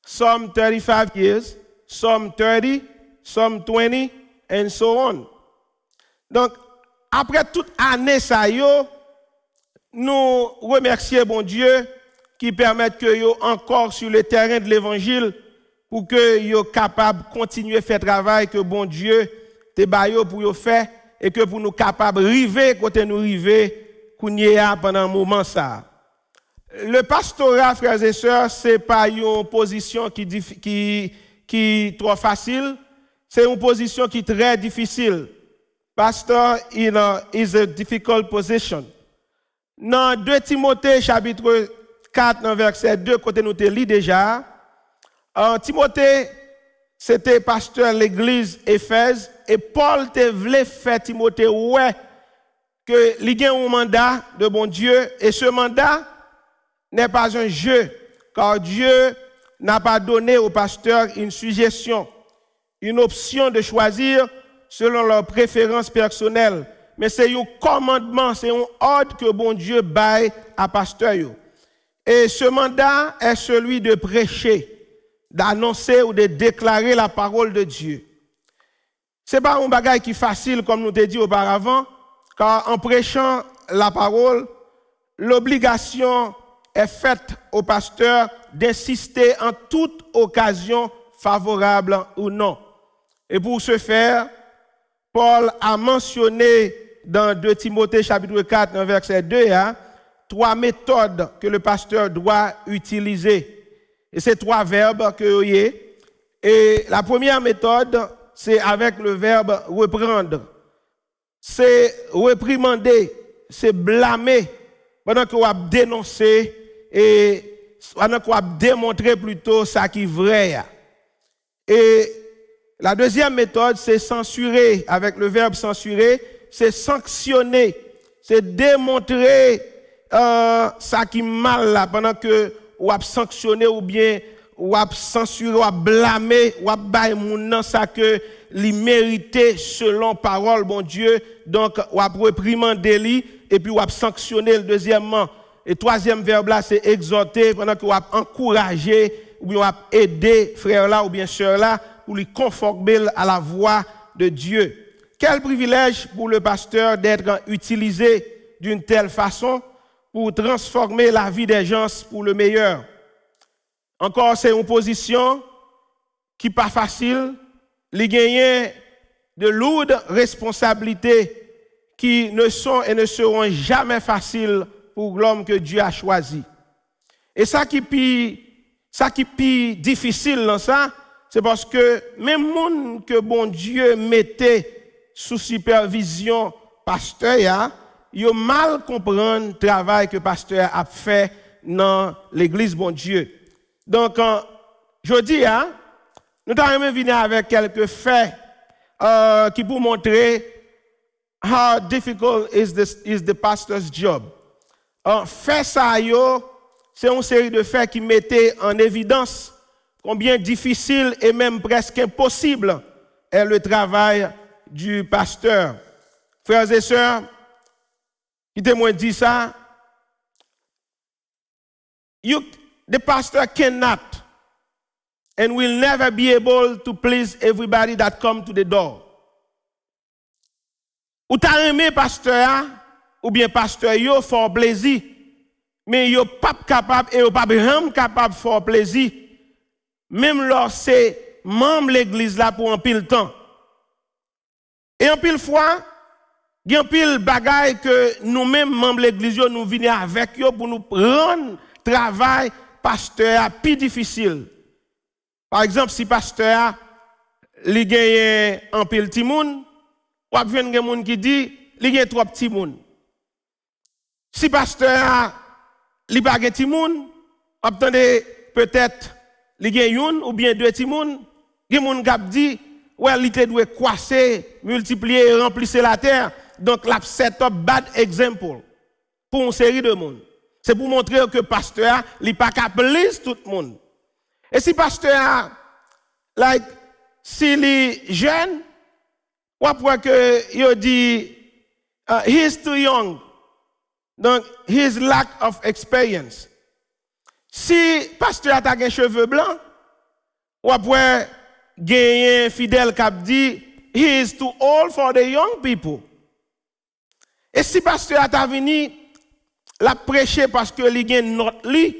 Some 35 years, some 30, some 20, and so on. Donc, après toute année Sayo, nous remercions bon Dieu qui permet que yo encore sur le terrain de l'évangile pour que yo capable de continuer à faire travail que bon Dieu te baillé pour yo faire et que pour nous capables de river côté nous river pendant un moment ça. Le pastorat, frères et sœurs, c'est pas une position qui trop facile, c'est une position qui est très difficile. Pastor is a difficult position. Dans 2 Timothée chapitre 4 dans verset 2 côté nous te lit déjà. Timothée c'était pasteur de l'église Éphèse et Paul te voulait faire Timothée ouais que il a un mandat de bon Dieu et ce mandat n'est pas un jeu car Dieu n'a pas donné au pasteur une suggestion, une option de choisir selon leurs préférences personnelles, mais c'est un commandement, c'est un ordre que bon Dieu baille à pasteur. Et ce mandat est celui de prêcher, d'annoncer ou de déclarer la parole de Dieu. Ce n'est pas un bagage qui est facile, comme nous t'ai dit auparavant, car en prêchant la parole, l'obligation est faite au pasteur d'insister en toute occasion favorable ou non. Et pour ce faire, Paul a mentionné dans 2 Timothée chapitre 4, verset 2, 3 méthodes que le pasteur doit utiliser. Et ces 3 verbes que vous avez. Et la première méthode, c'est avec le verbe reprendre. C'est réprimander, c'est blâmer, pendant que vous avez dénoncé et pendant que vous avez démontré plutôt ce qui est vrai. Et la deuxième méthode, c'est censurer. Avec le verbe censurer, c'est sanctionner, c'est démontrer ça qui est mal là, pendant que vous avez sanctionné ou bien ou avez censuré, ou avez blâmé, ou avez baillé moun ça que li mérité selon parole bon Dieu. Donc ou avez réprimandé li et puis ou avez sanctionné le deuxièmement. Et troisième verbe là c'est exhorter pendant que vous avez encouragé ou bien vous avez aidé frère là ou bien sœur là pour lui conformer à la voix de Dieu. Quel privilège pour le pasteur d'être utilisé d'une telle façon pour transformer la vie des gens pour le meilleur. Encore, c'est une position qui n'est pas facile. Il gagne de lourdes responsabilités qui ne sont et ne seront jamais faciles pour l'homme que Dieu a choisi. Et ça qui est difficile dans ça, c'est parce que même monde que bon Dieu mettait sous supervision pasteur, il a mal comprendre le travail que le pasteur a fait dans l'église bon Dieu. Donc, je dis, nous allons venir avec quelques faits qui pour montrer how difficult is the pastor's job. Fait ça, c'est une série de faits qui mettaient en évidence combien difficile et même presque impossible est le travail du pasteur. Frères et sœurs, qui témoignent dit ça, the pastor cannot and will never be able to please everybody that come to the door. Ou t'as aimé pasteur ou bien pasteur yo fort plaisir, mais yo pas capable et yo pas vraiment capable fort plaisir, même lorsque membre l'église là pour un pile temps. Et en pile fois, il y a un pile bagaille que nous-mêmes, membres de l'église, nous venons avec eux pour nous rendre travail pasteur plus difficile. Par exemple, si pasteur li gagne un pile petit monde, ou a un monde qui dit li gagne trop petit monde. Si pasteur li pas gagne petit monde, attendez peut-être li gagne une ou bien 2 petit monde, gen monde qui dit ouais, li te doit croiser, multiplier et remplir la terre. Donc, la set up bad example pour une série de monde. C'est pour montrer que le pasteur n'est pas capable de tout le monde. Et si le pasteur, s'il est jeune, ou après que il dit, he's too young. Donc, his lack of experience. Si le pasteur a des cheveux blancs, ou après, il y a un fidèle qui dit, he is too old for the young people. Et si pasteur a venu, la prêcher parce que li gen note li,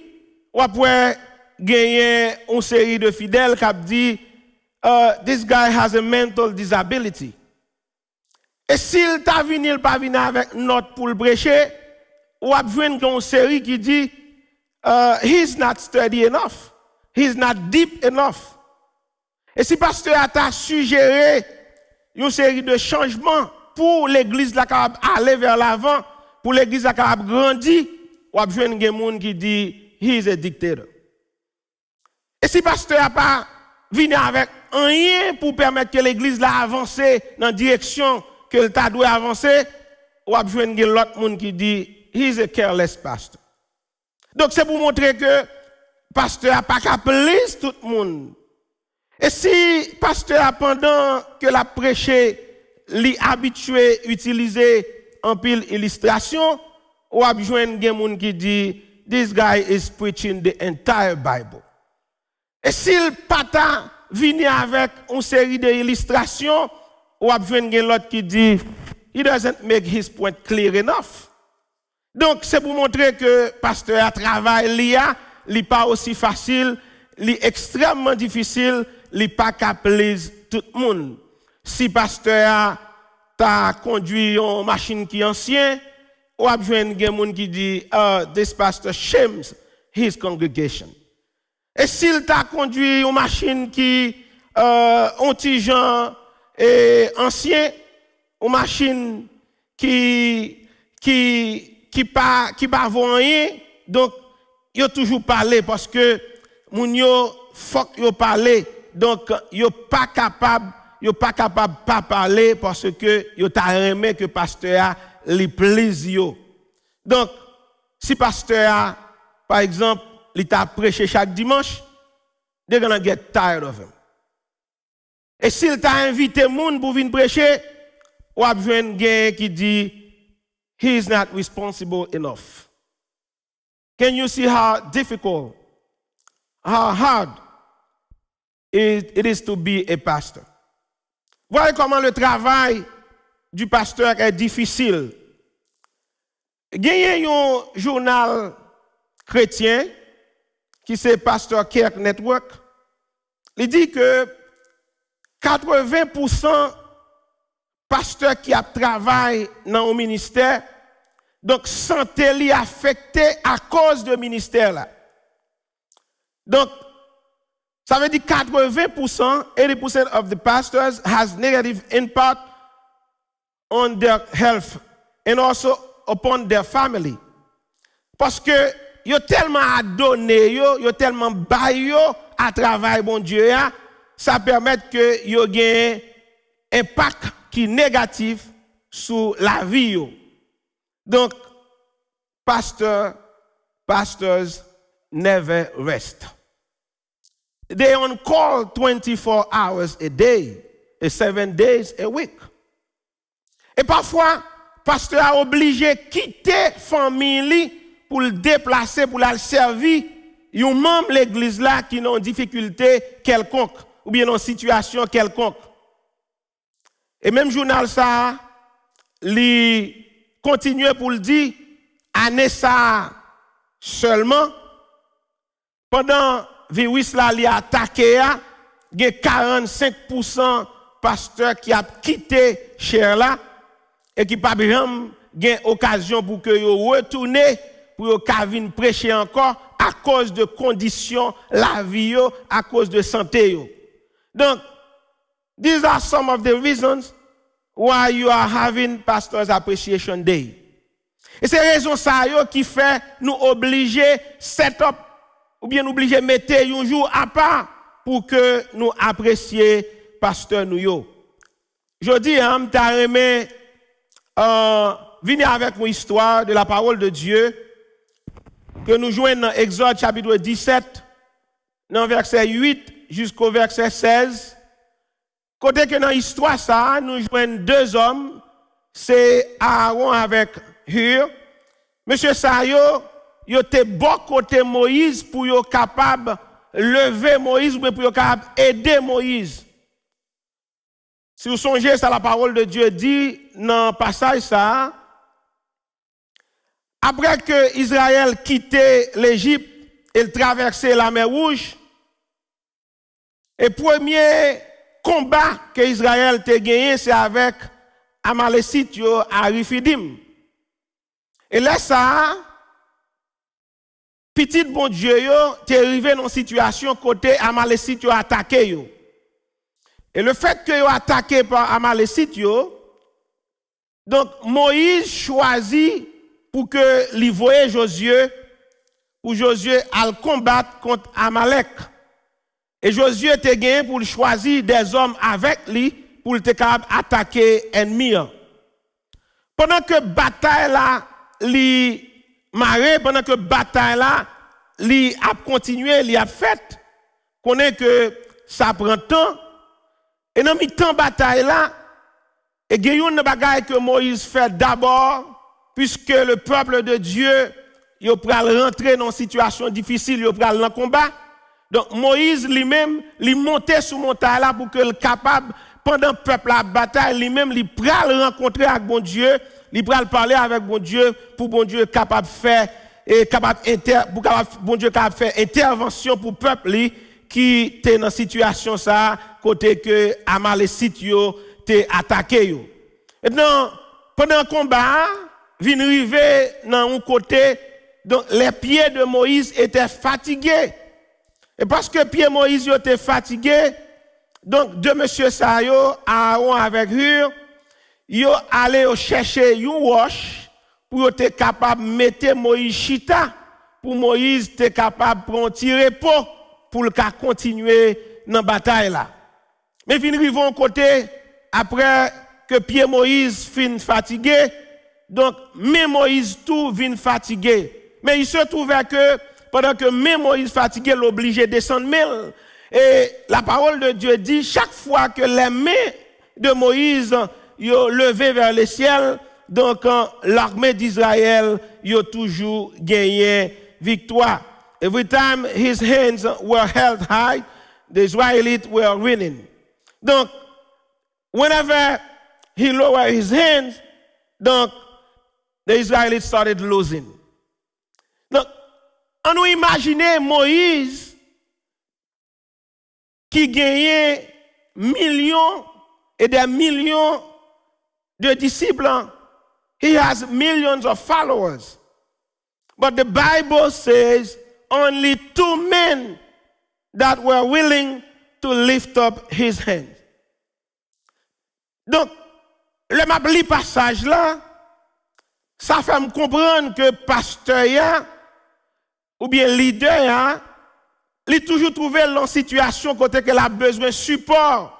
ou après gagner une série de fidèles qui dit this guy has a mental disability. Et s'il t'a venu, il pas venu avec note pour le prêcher, ou a besoin d'une série qui dit he's not steady enough, he's not deep enough. Et si pasteur a t'a suggéré une série de changements pour l'église la capable aller vers l'avant, pour l'église la capable grandir, ou a besoin d'un monde qui dit he's a dictator. Et si pasteur a pas venu avec rien pour permettre que l'église la avance dans la direction que le ta doit avancer, ou a besoin de l'autre monde qui dit he's a careless pastor. Donc c'est pour montrer que pasteur a pas qu'à plaire tout le monde. Et si pasteur pendant que la prêché li habitué utiliser en pile illustration, ou a besoin de monde qui dit this guy is preaching the entire Bible. Et s'il pata vini avec une série d'illustrations, ou a besoin de l'autre qui dit he doesn't make his point clear enough. Donc c'est pour montrer que pasteur a travail li pas aussi facile, li extrêmement difficile, li pas qu'à plaise tout le monde. Si pasteur t'a conduit une machine qui est ancienne, ou a besoin de monde qui dit this pastor shames his congregation. Et s'il t'a conduit une machine qui anti-gens et ancien, une machine qui pas vaut rien, donc yo toujours parler parce que moun yo faut yo parler, donc yo pas capable pas parler parce que yo t'a aimé que pasteur a li plaisir. Donc si pasteur a, par exemple, il t'a prêché chaque dimanche, they're gonna get tired of him. Et s'il t'a invité moun pour venir prêcher, ou a besoin de qui dit he is not responsible enough. Can you see how difficult, how hard it is to be a pastor? Voyez comment le travail du pasteur est difficile. Gagner un journal chrétien qui c'est Pastor Kirk Network, il dit que 80% pasteurs qui travaillent dans le ministère, donc santé li affectée à cause du ministère là. Donc ça veut dire 80%, 80% of the pastors has negative impact on their health and also upon their family. Parce que yo tellement à donner, yo tellement bail à travail bon Dieu, ça permet que yo gagne impact qui négatif sur la vie yo. Donc pastors never rest. They on call 24 hours a day, 7 days a week. Et parfois pasteur a obligé quitter famille pour le déplacer, pour le servir, yon membre de l'église là qui ont une difficulté quelconque, ou bien une situation quelconque. Et même journal ça, li continue pour le dire, année ça seulement, pendant virus là li attaqué, il y a 45% pasteurs qui a quitté cher là, et qui pas bien gain occasion pour que yo retourne pour yo venir prêcher encore à cause de conditions la vie yo, à cause de santé yo. Donc these are some of the reasons why you are having Pastors Appreciation Day. Et c'est raison ça yo qui fait nous obliger set up ou bien obliger mettre un jour à part pour que nous apprécions pasteur nous yo. Je dis m'ta remet venez avec une histoire de la parole de Dieu que nous jouons dans Exode chapitre 17, dans verset 8 jusqu'au verset 16. Côté que dans l'histoire ça, nous jouons deux hommes, c'est Aaron avec Hur. Monsieur Sayo, il était bon côté Moïse pour être capable de lever Moïse ou pour être capable d'aider Moïse. Si vous songez, ça la parole de Dieu dit dans le passage ça, après que Israël quittait l'Égypte et traversait la mer Rouge, et premier combat que Israël a gagné, c'est avec Amalécite à Rifidim. Et là, ça, petit bon Dieu, t'es arrivé dans une situation côté Amalécite a attaqué. Et le fait que yo attaqué par Amalécite, donc Moïse choisit pour que lui voie Josué, pour Josué à combattre contre Amalek. Et Josué te gagné pour choisir des hommes avec lui pour te attaquer l'ennemi. Pendant que bataille là, li maré, pendant que bataille là, li a continué, li a fait, connaît que ça prend temps. Et dans le temps bataille là, et il y a une bagaille que Moïse fait d'abord, puisque le peuple de Dieu, il va rentrer dans une situation difficile, il va dans le combat. Donc Moïse lui-même, il montait sur montagne là pour qu'il soit capable, pendant le peuple la bataille, lui-même, il va rencontrer avec bon Dieu, il va parler avec bon Dieu, pour bon Dieu capable de faire, et capable bon Dieu capable de faire intervention pour le peuple qui était dans cette situation ça, côté que Amalécite yo t'es attaqué yo. Maintenant, pendant le combat, vient arriver dans un côté, donc les pieds de Moïse étaient fatigués. Et parce que pieds Moïse étaient fatigués, donc deux monsieur ça yo, Aaron avec Hur, yo allé chercher une roche pour être capable de mettre Moïse chita, pour Moïse être capable de prendre un petit repos pour le continuer dans la bataille là. Mais vient arriver un côté, après que pied Moïse fin fatigué, donc même Moïse tout vient fatigué. Mais il se trouvait que pendant que même Moïse fatigué, l'obligé de descendre mêle. Et la parole de Dieu dit, chaque fois que les mains de Moïse yo levé vers le ciel, donc l'armée d'Israël yo toujours gagné victoire. Every time his hands were held high, the Israelites were winning. Donc, whenever he lowered his hands, donc, the Israelites started losing. Donc, on nous imagine Moïse qui gagnait millions et des millions de disciples. He has millions of followers. But the Bible says only 2 men that were willing to lift up his hands. Donc, le mabli passage là, ça fait me comprendre que pasteur ou bien leader il a toujours trouvé dans situation côté qu'elle a besoin de support,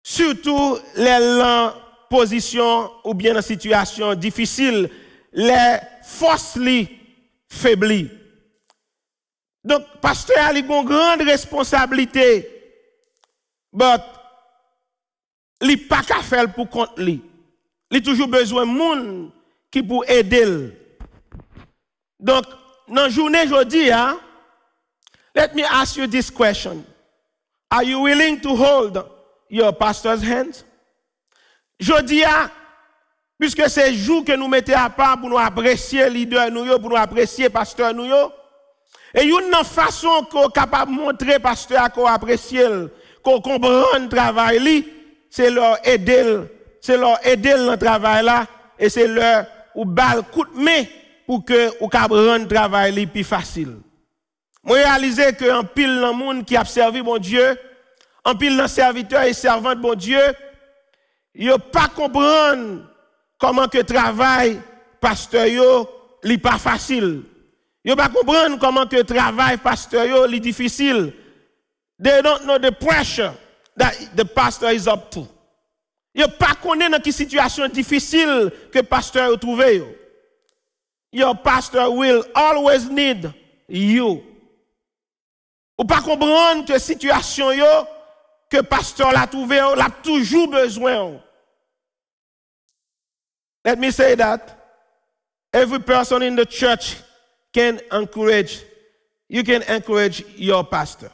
surtout les positions ou bien dans situation difficile, les forces li faiblies. Donc, pasteur a une grande responsabilité, mais il n'a pas qu'à faire pour compte lui. Il a toujours besoin de monde qui pour aider. Donc, dans la journée aujourd'hui, let me ask you this question. Are you willing to hold your pastor's hands? Aujourd'hui, puisque c'est le jour que nous mettons à part pour nous apprécier leader nous, pour nous apprécier pasteur nous, et une façon qu'on est capable de montrer pasteur qu'on apprécie, qu'on comprend le travail, c'est leur aider, dans le travail là, et c'est leur ou bal coup de main pour que ou rendre le travail plus facile. Moi réaliser que en pile dans monde qui a servi mon Dieu, en pile dans serviteurs et servantes bon Dieu, yo pas comprendre comment que travail pasteur yo li pas facile. Yo pas comprendre comment que travail pasteur yo li difficile. They don't know the pressure that the pastor is up to. Yo pas connaît dans quelle situation difficile que pasteur yo trouvé yo. Your pastor will always need you. Ou pas comprendre que situation yo que pasteur l'a trouvé yo, l'a toujours besoin. Let me say that every person in the church can encourage, you can encourage your pastor.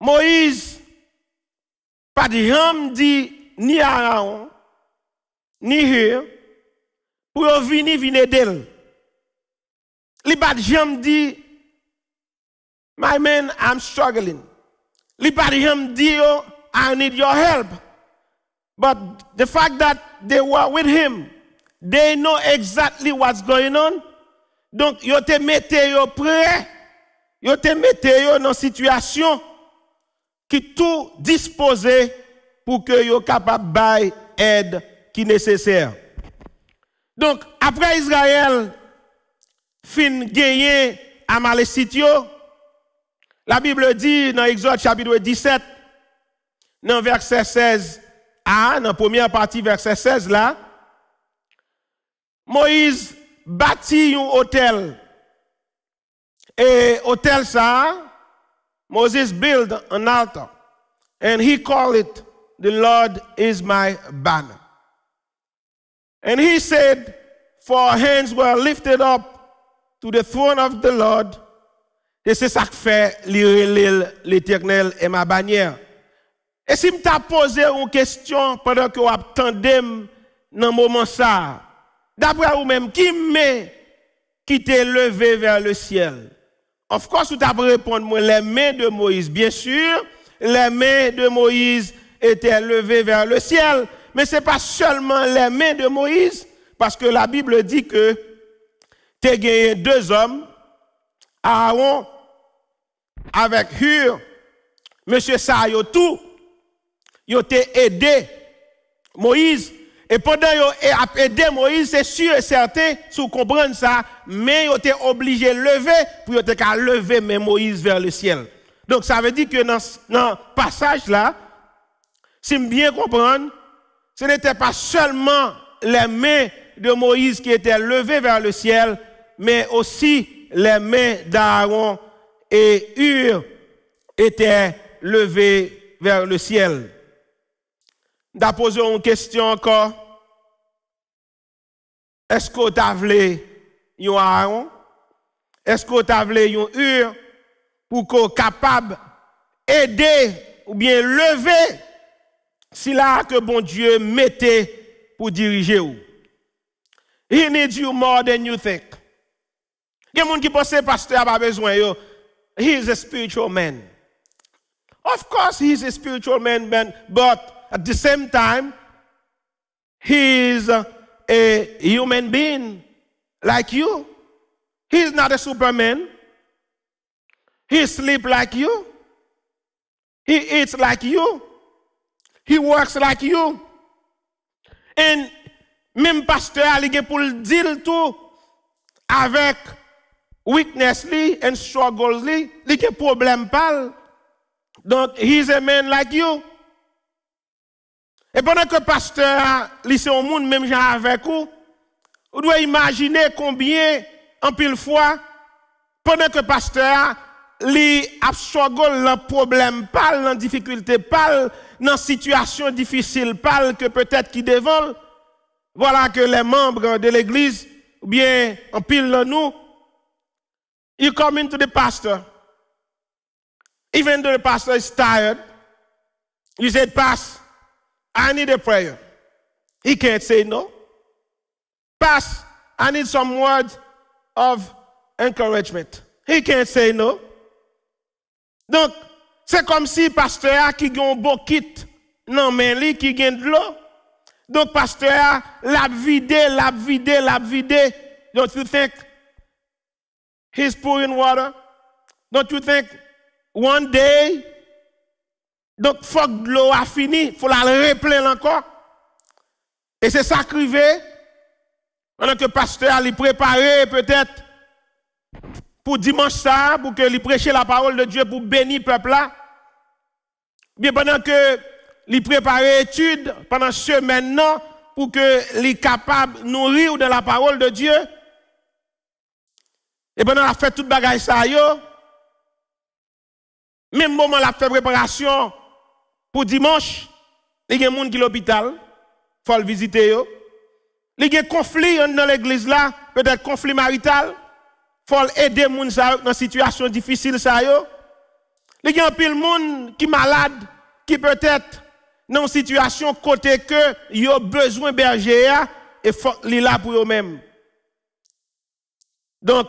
Moïse, pas de jamais dit ni Aaron, ni Hur, pour venir aider. Li pas jamais dit, my man, I'm struggling. Li pas jamais dit, I need your help. But the fact that they were with him, they know exactly what's going on. Donc, yo te mette yo prêt, yo te mette yo dans situation qui tout disposé pour que yo capable bail aide qui nécessaire. Donc, après Israël fin gagné Amalécite yo, la Bible dit dans Exode chapitre 17, dans verset 16, dans la première partie verset 16 là, Moïse bâtit un hôtel. Et hôtel ça, Moses built an altar. And he called it, the Lord is my banner. And he said, for hands were lifted up to the throne of the Lord. Et c'est ça que fait l'Éternel est ma bannière. Et si je t'ai posé une question pendant que vous attendez dans le moment ça, d'après vous-même, qui t'est levé vers le ciel? Of course, vous avez répondu, les mains de Moïse. Bien sûr, les mains de Moïse étaient levées vers le ciel. Mais ce n'est pas seulement les mains de Moïse, parce que la Bible dit que tu as gagné deux hommes, Aaron avec Hur, monsieur Sayo, tout, ils ont aidé Moïse. Et pendant qu'ils ont aidé Moïse, c'est sûr et certain, si vous comprenez ça, mais ils ont été obligés de lever pour lever Moïse vers le ciel. Donc ça veut dire que dans ce passage-là, si je bien comprendre, ce n'était pas seulement les mains de Moïse qui étaient levées vers le ciel, mais aussi les mains d'Aaron et Hur étaient levées vers le ciel. D'à poser une question encore. Est-ce que tu as voulu un Aaron? Est-ce que tu as voulu un Hur pour qu'on soit capable d'aider ou bien lever si là que bon Dieu mettait pour diriger vous? He needs you more than you think. Il y a des gens qui pensent que le pasteur n'a pas besoin. He is a spiritual man. Of course, he is a spiritual man, but at the same time, he is a human being like you. He is not a superman. He sleeps like you. He eats like you. He works like you. And même pasteur, il est pour le dire tout avec weakness and struggles, il y a problème pas. Donc, he is a man like you. Et pendant que le pasteur lycée au monde, même gens avec vous, vous devez imaginer combien, en pile fois, pendant que le pasteur li a struggle, le problème pas, la difficulté pas, dans situation difficile pas, que peut-être qui devant, voilà que les membres de l'église, ou bien en pile nous, you come into the pastor, even though the pastor is tired, you said, Pastor, I need a prayer. He can't say no. Pastor, I need some words of encouragement. He can't say no. Donc, c'est comme si pasteur qui a un beau kit, non, mais lui qui a de l'eau. Donc, pasteur l'a vidé. Don't you think he's pouring water? Don't you think one day, donc, faut que l'eau a fini, faut la replener encore. Et c'est ça qui arrive, pendant que le pasteur a préparé peut-être pour dimanche ça, pour que lui prêcher la parole de Dieu pour bénir le peuple là. Bien pendant que lui préparer étude pendant ce semaine là, pour que lui capable de nourrir de la parole de Dieu. Et pendant la fait toute bagaille ça yo, même moment la fait préparation pour dimanche, il y a des gens qui sont à l'hôpital, il faut le visiter. Il y a des conflits dans l'église là, peut-être conflit marital, il faut aider les gens dans une situation difficile. Il y a un pile de monde qui est malade, qui peut-être dans une situation côté que il a besoin de berger, et faut li là pour eux-mêmes. Donc,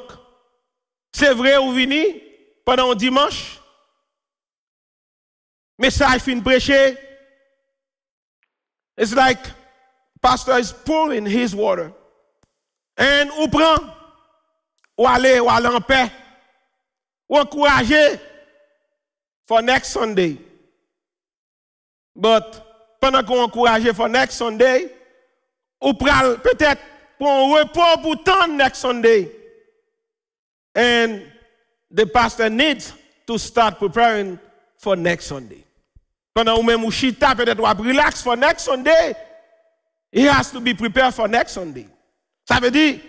c'est vrai ou vini pendant un dimanche, message fin prêché, it's like pastor is pouring his water. And ou prend, ou aller en paix, ou encourager for next Sunday. But pendant qu'on encourage for next Sunday, ou pral peut-être pour un repos pour tant next Sunday. And the pastor needs to start preparing for next Sunday. Pendant ou même ou chita peut-être ou relax for next Sunday, he has to be prepared for next Sunday. Ça veut dire,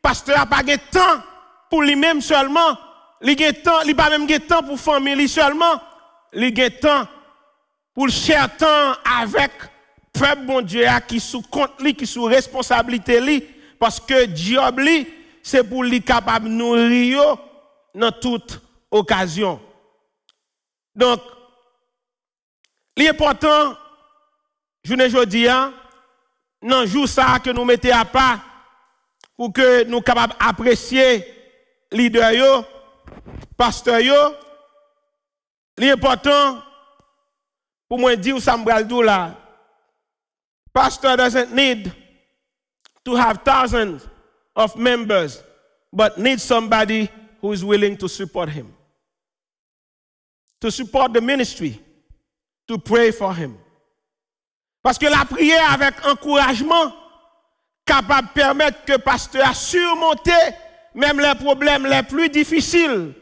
pasteur n'a pas de temps pour lui-même seulement, il n'a pas même de temps pour famille seulement, il a temps pour le cher temps avec peuple bon Dieu qui sous compte li, qui sous responsabilité li, parce que Dieu li, c'est pour lui capable de nourrir dans toute occasion. Donc, l'important, je ne dis pas, dans jour ça que nous mettons à part pour que nous capables apprécier leader yo, pasteur yo, l'important pour moi dire ça m'bral là. Pastor doesn't need to have thousands of members, but needs somebody who is willing to support him, to support the ministry, to pray for him. Parce que la prière avec encouragement capable de permettre que pasteur a surmonté même les problèmes les plus difficiles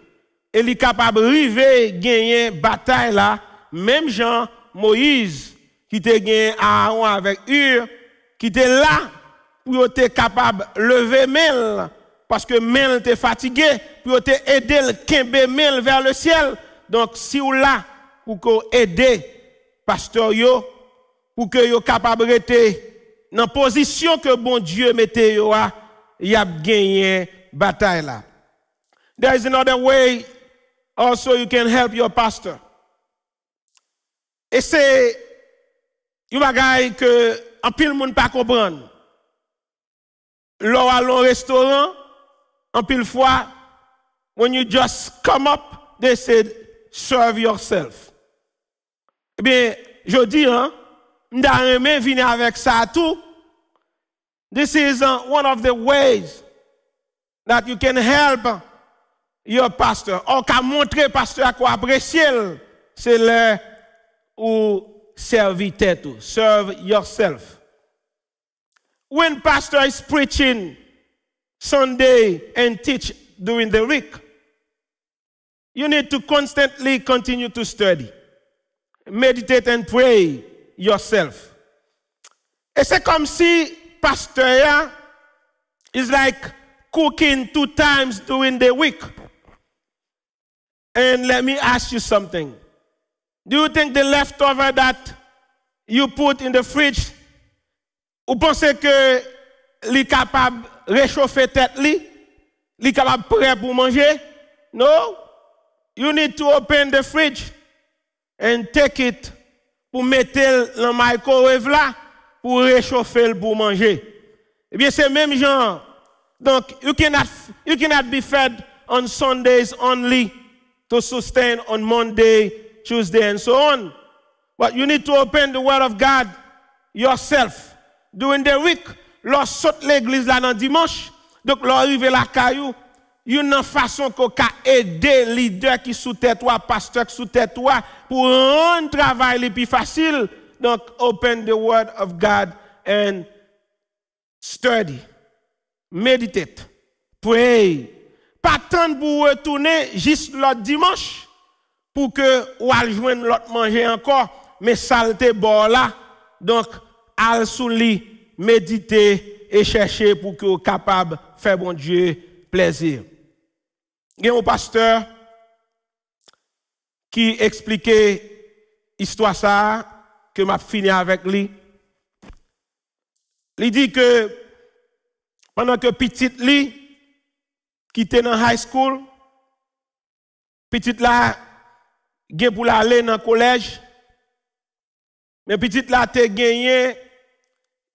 et il est capable de arriver gagner bataille là, même Jean Moïse qui était gagné Aaron avec Hur qui était là pour être capable de lever Mel parce que Mel était fatigué pour aider le Kembe Mel vers le ciel. Donc si vous là pour aider pasteur yo pour que yo capable rester dans position que bon Dieu mettait yo a, y a gagné bataille là. There is another way also you can help your pastor. Et c'est une bagaille que en pile monde pas comprendre. Lors à un restaurant, en pile fois, when you just come up, they said, serve yourself. Eh bien, je dis, hein, m'd'arrêter venir avec ça tout. This is one of the ways that you can help your pastor. Or qu'à montrer pasteur à quoi apprécier, c'est le ou servir tête ou serve yourself. When pastor is preaching Sunday and teach during the week, you need to constantly continue to study, meditate and pray yourself. Et c'est comme si pasteur is like cooking 2 times during the week. And let me ask you something. Do you think the leftover that you put in the fridge, vous pensez que li capable réchauffer tête li capable prêt pour manger? No. You need to open the fridge and take it pour mettre dans le microwave là pour réchauffer pour manger. Eh bien c'est même genre. Donc you cannot be fed on Sundays only to sustain on Monday, Tuesday and so on. But you need to open the word of God yourself. During the week, lors saute l'église là dans dimanche, donc lors arrive la caillou, une façon qu'on peut aider leader qui sous tête toi, pasteur qui sous tête toi pour rendre travail le plus facile. Donc open the word of God and study, meditate, pray. Pas tant pour retourner juste l'autre dimanche pour que ou al joindre l'autre manger encore, mais saleté bord là. Donc al sous lit, méditer et chercher pour que vous capable faire bon Dieu plaisir. Il y a un pasteur qui expliquait histoire ça que m'a fini avec lui. Il dit que pendant que petite li qui était dans high school, petite là gen pour aller dans collège, mais petite là te gagné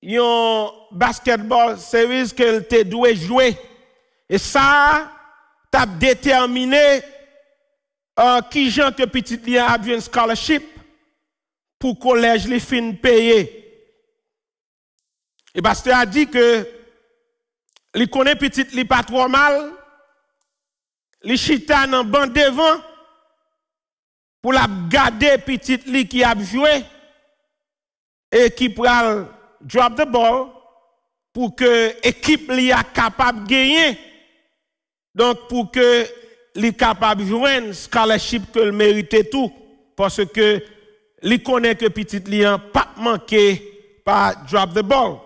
un basketball series qu'elle te doit jouer. Et ça, t'as déterminé qui gens que petit lien a une scholarship pour collège les fins payer. Et pasteur a dit que il connaît petit li pas trop mal, li chita dans banc devant pour la garder petit li qui a joué et qui pral drop the ball pour que l'équipe li a capable de gagner. Donc pour que li capable de jouer un scholarship que le méritait tout parce que li connaît que petit li a pas manqué par drop the ball.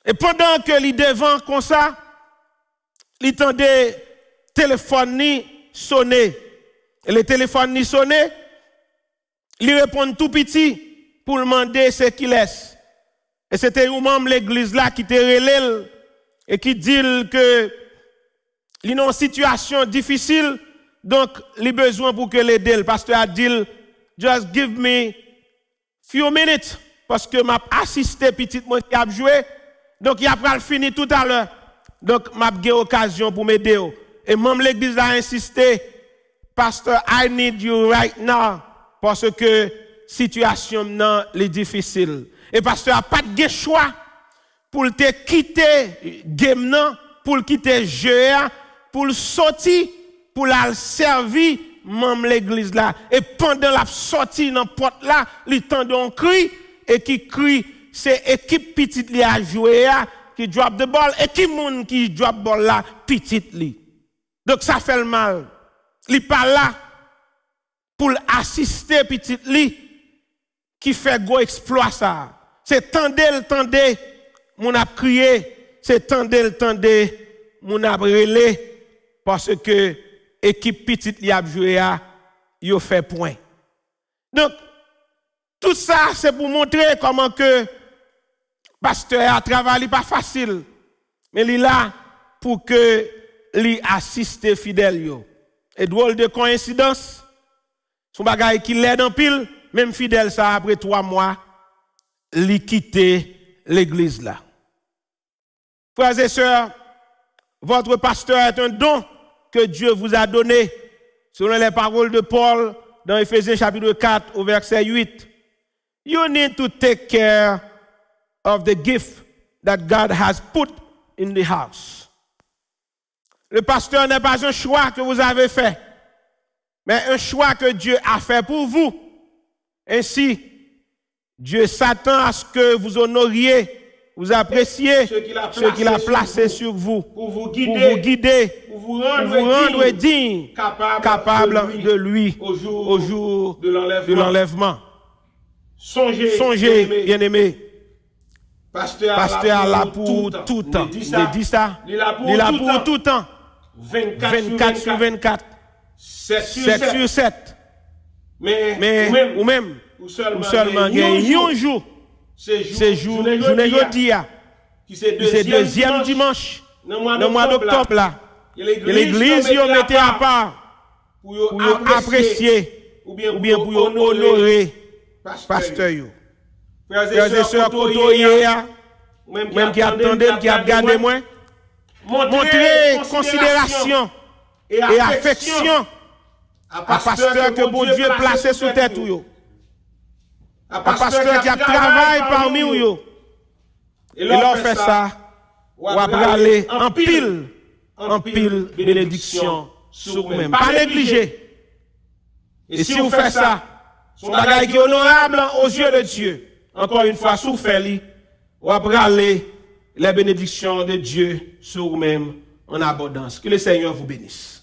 Et pendant que li devant comme ça, li tendait téléphone ni sonner. Et le téléphone ni sonner, li répond tout petit pour demander ce qu'il laisse. Et c'était un membre de l'église là qui te relève et qui dit que il est en situation difficile, donc il a besoin pour que l'aider. Le pasteur a dit, just give me few minutes, parce que m'a assisté petit moi qui a joué, donc il a pas fini tout à l'heure. Donc m'a eu occasion pour m'aider. Et même l'église a insisté, pasteur, I need you right now, parce que situation non est difficile. Et pasteur a pas de choix pour te quitter game non, pour quitter jeu, pour sortir, pour la servir même l'église là. Et pendant la sortie dans porte là, il tend un cri et qui crie, c'est équipe petite li a joué qui drop the ball et qui moun qui drop ball là petite li. Donc ça fait le mal. Il pas là pour assister petite li qui fait go exploit ça. C'est tendez, mon a crié, c'est tendez, mon a relé parce que équipe petite li a joué yo fait point. Donc tout ça c'est pour montrer comment que pasteur a travaillé pas facile mais il est là pour que li assiste fidèle yo. Et drôle de coïncidence son bagage qui l'aide en pile même fidèle ça après 3 mois li quitter l'église là. Frères et sœurs, votre pasteur est un don que Dieu vous a donné, selon les paroles de Paul dans Ephésiens chapitre 4 au verset 8. You need to take care of the gift that God has put in the house. Le pasteur n'est pas un choix que vous avez fait, mais un choix que Dieu a fait pour vous. Ainsi, Dieu s'attend à ce que vous honoriez, vous appréciez ce qu'il a placé sur vous, pour vous guider, pour vous rendre digne, capable de lui au jour de l'enlèvement. Songez, bien-aimés, pasteur là pour tout temps. Il dit ça, il est là pour tout temps. 24 sur 24, 7 sur 7. Mais ou même, ou seulement un jour, c'est journée jeudi, qui c'est deuxième dimanche, dans le mois d'octobre là, l'église y mettait à part pour apprécier ou bien pour honorer pasteur yo. Frères et sœurs, même qui attendent, qui a regardé moi, montrer considération et affection à pasteur que bon Dieu placé sous tête ou à pasteur qui a travaillé parmi vous. Et leur fait ça, ou à aller en pile bénédiction sur vous-même. Pas négliger. Et si vous faites ça, son bagage qui est honorable aux yeux de Dieu. Encore une fois, sous fait, ou à aller les bénédictions de Dieu sur vous-même en abondance. Que le Seigneur vous bénisse.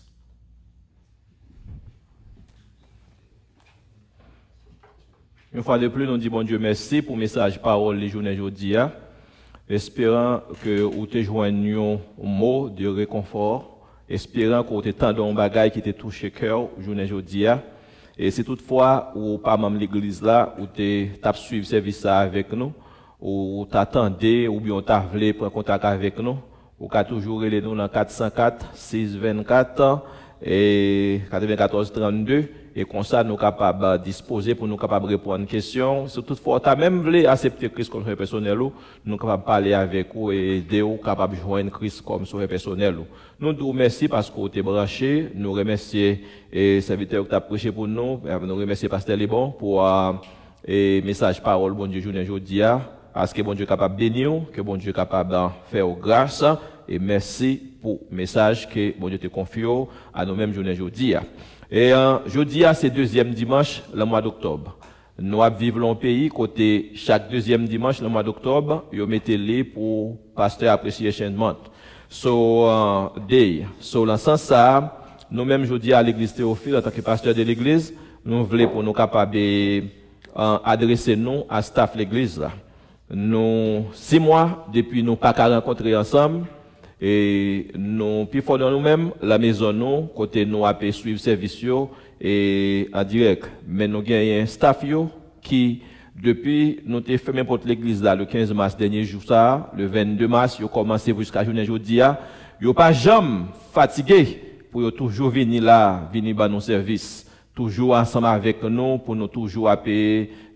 Une fois de plus, nous disons bon Dieu merci pour le message parole les journées aujourd'hui. Espérant que vous te joignez un mot de réconfort, espérant que vous te tendez un bagage qui te touche le cœur journée aujourd'hui. Et si toutefois ou pas même l'église là, ou te tap suivre service avec nous, ou t'attendez ou bien t'as voulu prendre contact avec nous, ou qu'a toujours relé nous dans 404 624 et 94 32. et comme ça nous capables disposer pour nous capables répondre à une question. Si toutefois tu as même voulu accepter Christ comme sauveur personnel, nous capables parler avec vous et aider vous capable joindre Christ comme sauveur personnel. Nous vous remercions parce que vous êtes branchés, nous remercions les serviteurs qui ont prêché pour nous, nous remercions Pasteur Lebon pour et message parole bon Dieu journée aujourd'hui parce que bon Dieu est capable de bénir, que bon Dieu est capable de faire grâce et merci pour le message que bon Dieu te confie à nous-mêmes journée aujourd'hui. Et jeudi c'est deuxième dimanche le mois d'octobre. Nous vivons dans le pays côté chaque deuxième dimanche le mois d'octobre, yo mettez-les pour Pasteur Appreciation Month. Day. Dans ce sens ça, nous-mêmes jeudi à l'église Théophile en tant que pasteur de l'église, nous voulons pour nous capables adresser nous à staff l'église là. Nous 6 mois depuis nous pas rencontrer ensemble et nous puis dans nous-mêmes la maison nous côté nous a suivre service et en direct mais nous gagnons un staff qui depuis nous t'ai fait n'importe l'église là le 15 mars dernier jour ça le 22 mars yo commencé jusqu'à journée aujourd'hui yo pas jamais fatigué pour yo toujours venir là venir ba nos services toujours ensemble avec nous pour nous toujours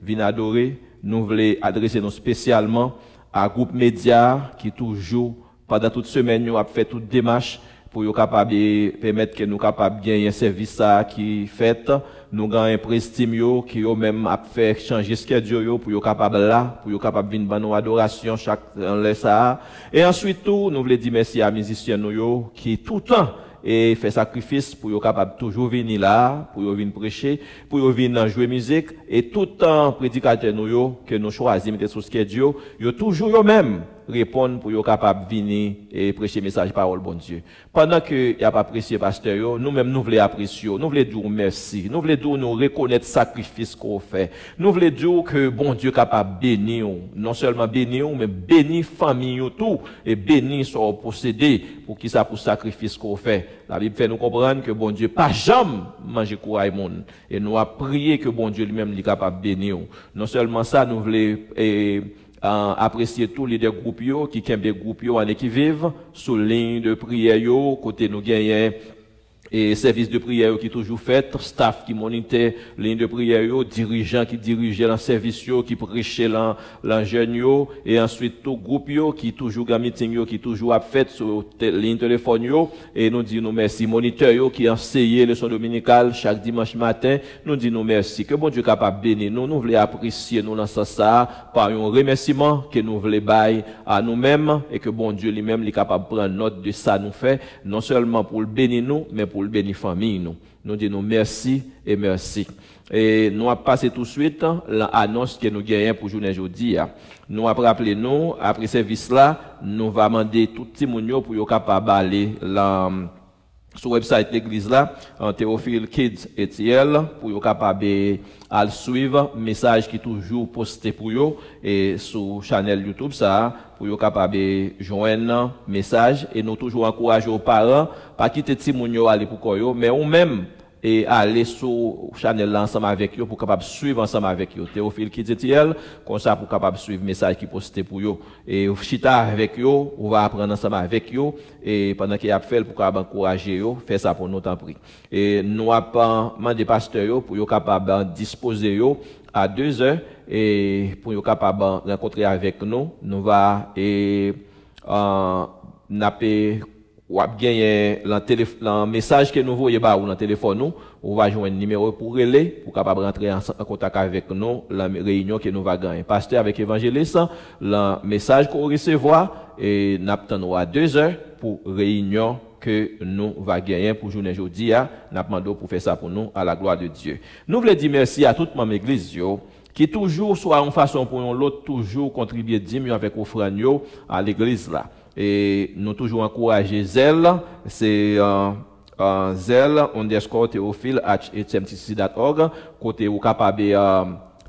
venir adorer. Nous voulons adresser nous spécialement à groupe média qui toujours pendant toute semaine nous a fait toute démarche pour nous capable permettre que nous capable gagner un service qui fait nous gagnons un prestige qui eux même a fait changer schedule pour nous capable là pour nous capable venir dans nos adoration chaque ça et ensuite tout nous voulons dire merci à musiciens nous qui tout le temps et fait sacrifice pour être capable toujours venir là, pour venir prêcher, pour venir jouer musique et tout le temps prédicateur nous que nous choisissons mettre sur schedule, yo toujours eux même répondre pour être capable venir et prêcher message parole bon Dieu. Pendant que y a pas apprécié pasteur nous-mêmes nous voulons apprécier, nous voulons dire merci, nous voulons dire nous reconnaître sacrifice qu'on fait. Nous voulons dire que bon Dieu capable bénir, non seulement bénir mais bénir famille tout et bénir son possédé pour qui ça pour sacrifice qu'on fait. La Bible fait nous comprendre que bon Dieu pas jamais manger courage monde et nous a prié que bon Dieu lui-même est capable de bénir. Non seulement ça nous voulons apprécier tous les groupes qui sont des groupes en qui vivent sous ligne de prière côté nous gagnons et service de prière qui toujours fait, staff qui moniteur ligne de prière dirigeants qui dirigeaient le service qui prêchaient la jeune et ensuite tout groupe qui toujours ga meeting qui toujours a fait sur ligne téléphone et nous dit nous merci moniteur qui enseignent leçon dominicale chaque dimanche matin nous dit nous merci que bon Dieu capable bénir nous voulons apprécier nous dans ça par un remerciement que nous voulons bailler à nous-mêmes et que bon Dieu lui-même est capable de prendre note de ça nous fait non seulement pour le bénir nous mais pour le bénir famille nous. Nous disons merci et merci. Et nous allons passer tout de suite l'annonce que nous gagnons pour journée aujourd'hui. Nous allons rappeler nous, après service là, nous allons demander tout le monde pour être capable d'aller sur le website de l'église là, Théophile Kids ETL, pour être capable de suivre message qui est toujours posté pour eux et sur la chaîne YouTube ça, pour être capable de joindre message et nous toujours encourager aux parents, pas quitter petit moun yo aller pour koyo, mais ou même et aller sur channel là ensemble avec eux pour capable suivre ensemble avec eux Théophile Kidzetiel comme ça pour capable suivre message qui posté pour eux et chita avec eux on va apprendre ensemble avec eux et pendant qu'il a fait pour capable encourager eux faire ça pour nous tant pris et nous a pas demandé pasteur pour eux capable disposer eux à 2 heures et pour eux capable rencontrer avec nous va et napé ou a gagné le message que nous voyons ou dans téléphone nous on va joindre un numéro pour relais pour capable rentrer en contact avec nous la réunion que nous va gagner pasteur avec évangéliste le message qu'on recevoir et n'attendons à 2 heures pour réunion que nous va gagner pour journée aujourd'hui n'a demandé pour faire ça pour nous à la gloire de Dieu. Nous voulons dire merci à toute mon église qui toujours soit en façon pour l'autre toujours contribuer 10 avec offrande à l'église là. Et nous toujours encourager Zelle, c'est Zelle_Théophile@htmtc.org, côté ou capable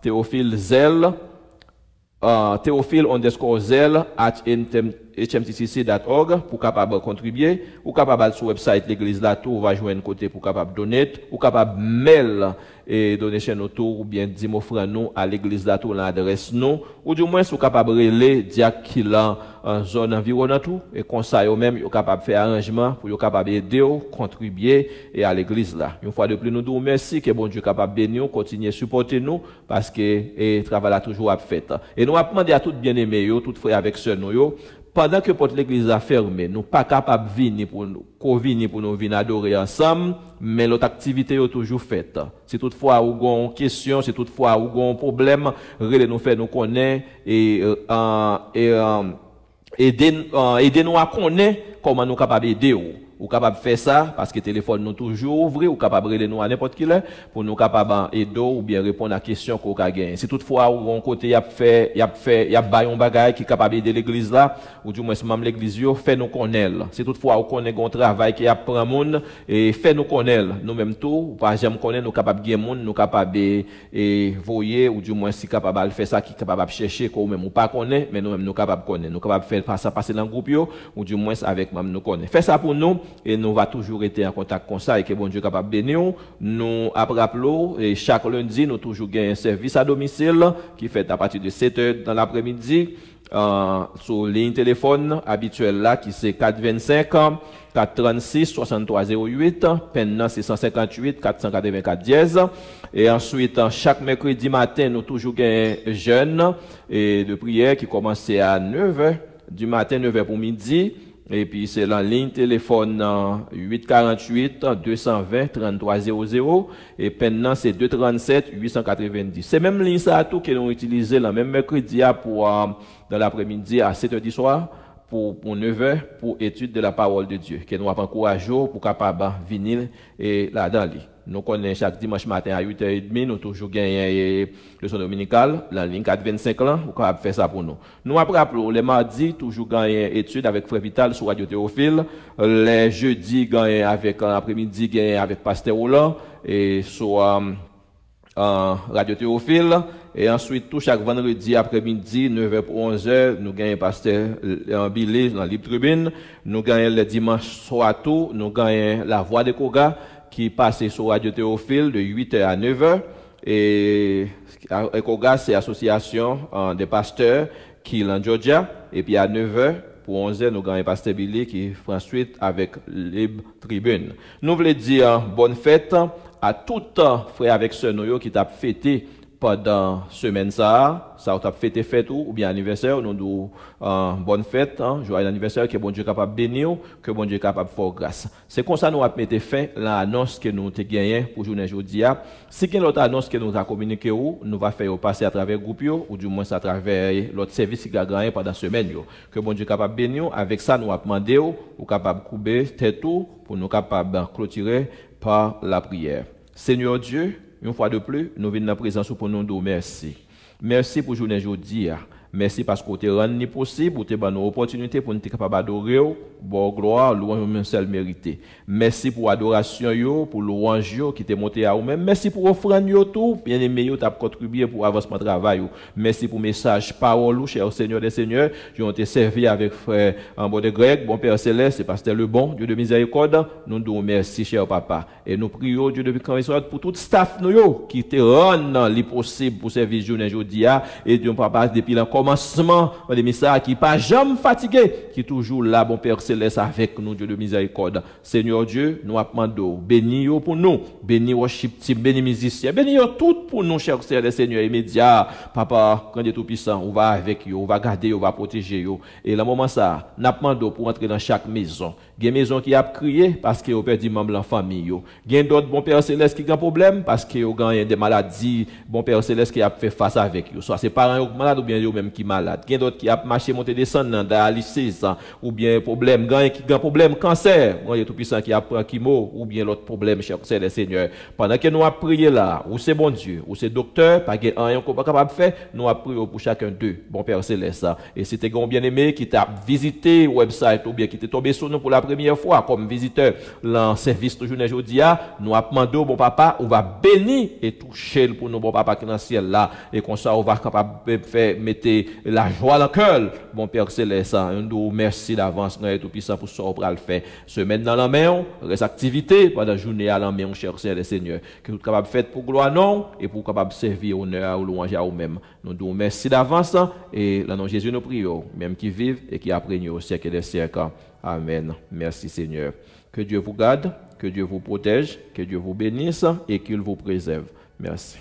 Théophile Zelle, Théophile_Zelle hmtcc.org pour capable contribuer, ou capable sur le website l'église là tout va joindre côté pour capable donner, ou capable mail et donner chez nous tout ou bien 10 offrir nous à l'église là tout l'adresse nous ou du moins ou capable relayer dire qu'il a en zone environnante tout et comme ça eux même yo capable faire arrangement pour yo capable aider contribuer et à l'église là. Une fois de plus nous disons merci que bon Dieu capable bénir continuer supporter nous parce que et travail a toujours à fait. Et nous a demandé à tout bien-aimés yo tout frère avec sœur nous yo pendant que porte l'église a fermé, nous pas capable venir pour nous venir adorer ensemble, mais l'autre activité est toujours faite. Si toutefois ou gon question, si toutefois ou gon problème, relais nous faire nous connaître et aider nous à connaître comment nous capable aider ou capable faire ça parce que le téléphone nous toujours ouvert ou capable relais nous à n'importe quelle heure pour nous capable aider ou bien répondre à question qu'on a gagné. Si toutefois ou on côté y a bail un bagage qui capable aider l'église là ou du moins même l'église yo fait nous connaître. Si toutefois ou connaît un travail qui a prend monde et fait nous connaître nous même tout pas jamais connaître nous capable gagner monde nous capable et voyer ou du moins si capable faire ça qui capable chercher qu'on même ou pas connaît mais nous même nous capable connaître nous capable faire passer dans groupe yo ou du moins avec même nous connaît. Fait ça pour nous et nous va toujours être en contact comme ça et que bon Dieu capable bénir nous après rappelons et chaque lundi nous toujours gagne un service à domicile qui fait à partir de 7h dans l'après-midi sur ligne téléphone habituelle là qui c'est 425 436 6308 maintenant c'est 158 484 dièse et ensuite chaque mercredi matin nous toujours gagne jeûne et de prière qui commence à 9h du matin 9h pour midi. Et puis c'est la ligne téléphone 848 220 3300 et maintenant c'est 237 890. C'est même ligne ça tout que nous utilisé le même mercredi pour dans l'après-midi à 7h du soir pour 9h pour étude de la parole de Dieu que nous avons encouragé pour capable venir et là-dedans. Nous connaissons chaque dimanche matin à 8h30, nous toujours gagnons le son dominical, la ligne 425 là, vous pouvez faire ça pour nous. Nous après rappelons, les mardis, toujours gagnons études avec Frère Vital sur Radio Théophile, les jeudis gagnons avec l'après-midi gagnons avec Pasteur Roland et sur Radio Théophile et ensuite tout chaque vendredi après-midi 9h pour 11h nous gagnons Pasteur Billy dans Libre Tribune, nous gagnons le dimanche soir tout, nous gagnons la Voix de Koga qui passe sur Radio Théophile de 8h à 9h. Et Koga, c'est l'association des pasteurs qui est en Georgia. Et puis à 9h, pour 11h, nous gagnons Pasteur Billy qui fait ensuite avec Libre Tribune. Nous voulons dire bonne fête à tout frère avec ce noyau qui t'a fêté pendant semaine ça t'a fêté fête ou bien anniversaire nous nous bonne fête joyeux anniversaire que bon Dieu capable bénir que bon Dieu capable faire grâce. C'est comme ça nous a mettre fin l'annonce que nous t'ai gagné pour journée aujourd'hui. Si quelle autre annonce que nous a communiqué ou nous va faire passer à travers groupe ou du moins à travers l'autre service qui a gagné pendant semaine que bon Dieu capable bénir avec ça nous a demandé ou capable couper tête tout pour nous capable clôturer par la prière. Seigneur Dieu, une fois de plus, nous venons dans la présence pour nous dire merci. Merci pour journée aujourd'hui. Merci parce que vous avez rendu possible, vous avez donné une opportunité pour nous être capables d'adorer, pour gloire, louange même seul mérité. Merci pour l'adoration, pour louange qui t'est monté à vous-même. Merci pour offrande tout, bien aimé, vous avez contribué pour avancement de travail. Merci pour le message, parole, cher Seigneur des Seigneurs. Nous avons été servis avec frère Ambo de Grec, bon Père Céleste, c'est pasteur le bon, Dieu de miséricorde. Nous nous merci, cher papa. Et nous prions, Dieu de miséricorde, pour tout le staff nous, qui te rend les possible pour servir journée aujourd'hui. Et Dieu, papa, depuis le commencement, des messages qui pas jamais fatigué, qui toujours là, bon Père Céleste, avec nous, Dieu de miséricorde. Seigneur Dieu, nous appelons, bénis pour nous, bénis worship team, bénis musiciens, bénis tout pour nous, cher Seigneur immédiat. Papa, quand Dieu tout-puissant, on va avec eux, on va garder, on va protéger eux. Et le moment ça, nous appelons pour entrer dans chaque maison. Il y a des maisons qui a crié parce qu'ils ont perdu membre de la famille. Il y a d'autres, bon Père Céleste, qui ont un problème parce qu'ils ont des maladies, bon Père Céleste, qui a fait face avec eux. Soit ses parents sont malades ou bien eux-mêmes qui sont malades. Il y a d'autres qui ont marché, monté, descendre dans la lycée, ou bien problème, qui ont un problème cancer, il y a tout puissant qui a pris chimo, ou bien l'autre problème, cher Seigneur. Pendant que nous avons prié là, ou c'est bon Dieu, ou c'est docteur, pas qu'il rien qu'on pas capable de faire, nous avons prié pour chacun d'eux, bon Père Céleste. Et c'était un bien aimé qui t'a visité le website, ou bien qui t'est tombé sur nous pour la première fois comme visiteur dans service de journée aujourd'hui, nous avons demandé au bon papa, on va bénir et toucher pour nous bon papa qui est dans le ciel là, et comme ça on va capable faire mettre et la joie dans le cœur. Bon Père Céleste, nous merci d'avance, nous tout puissant pour ça, pour le faire. Semaine dans la main, reste activité pendant la journée à la main, cher Seigneur, que vous êtes capable de faire pour gloire non, et pour capable de servir honneur ou louange à vous-même. Nous nous merci d'avance, et le nom de Jésus nous prions, même qui vivent et qui apprennent au siècle des siècles. Amen. Merci Seigneur. Que Dieu vous garde, que Dieu vous protège, que Dieu vous bénisse et qu'il vous préserve. Merci.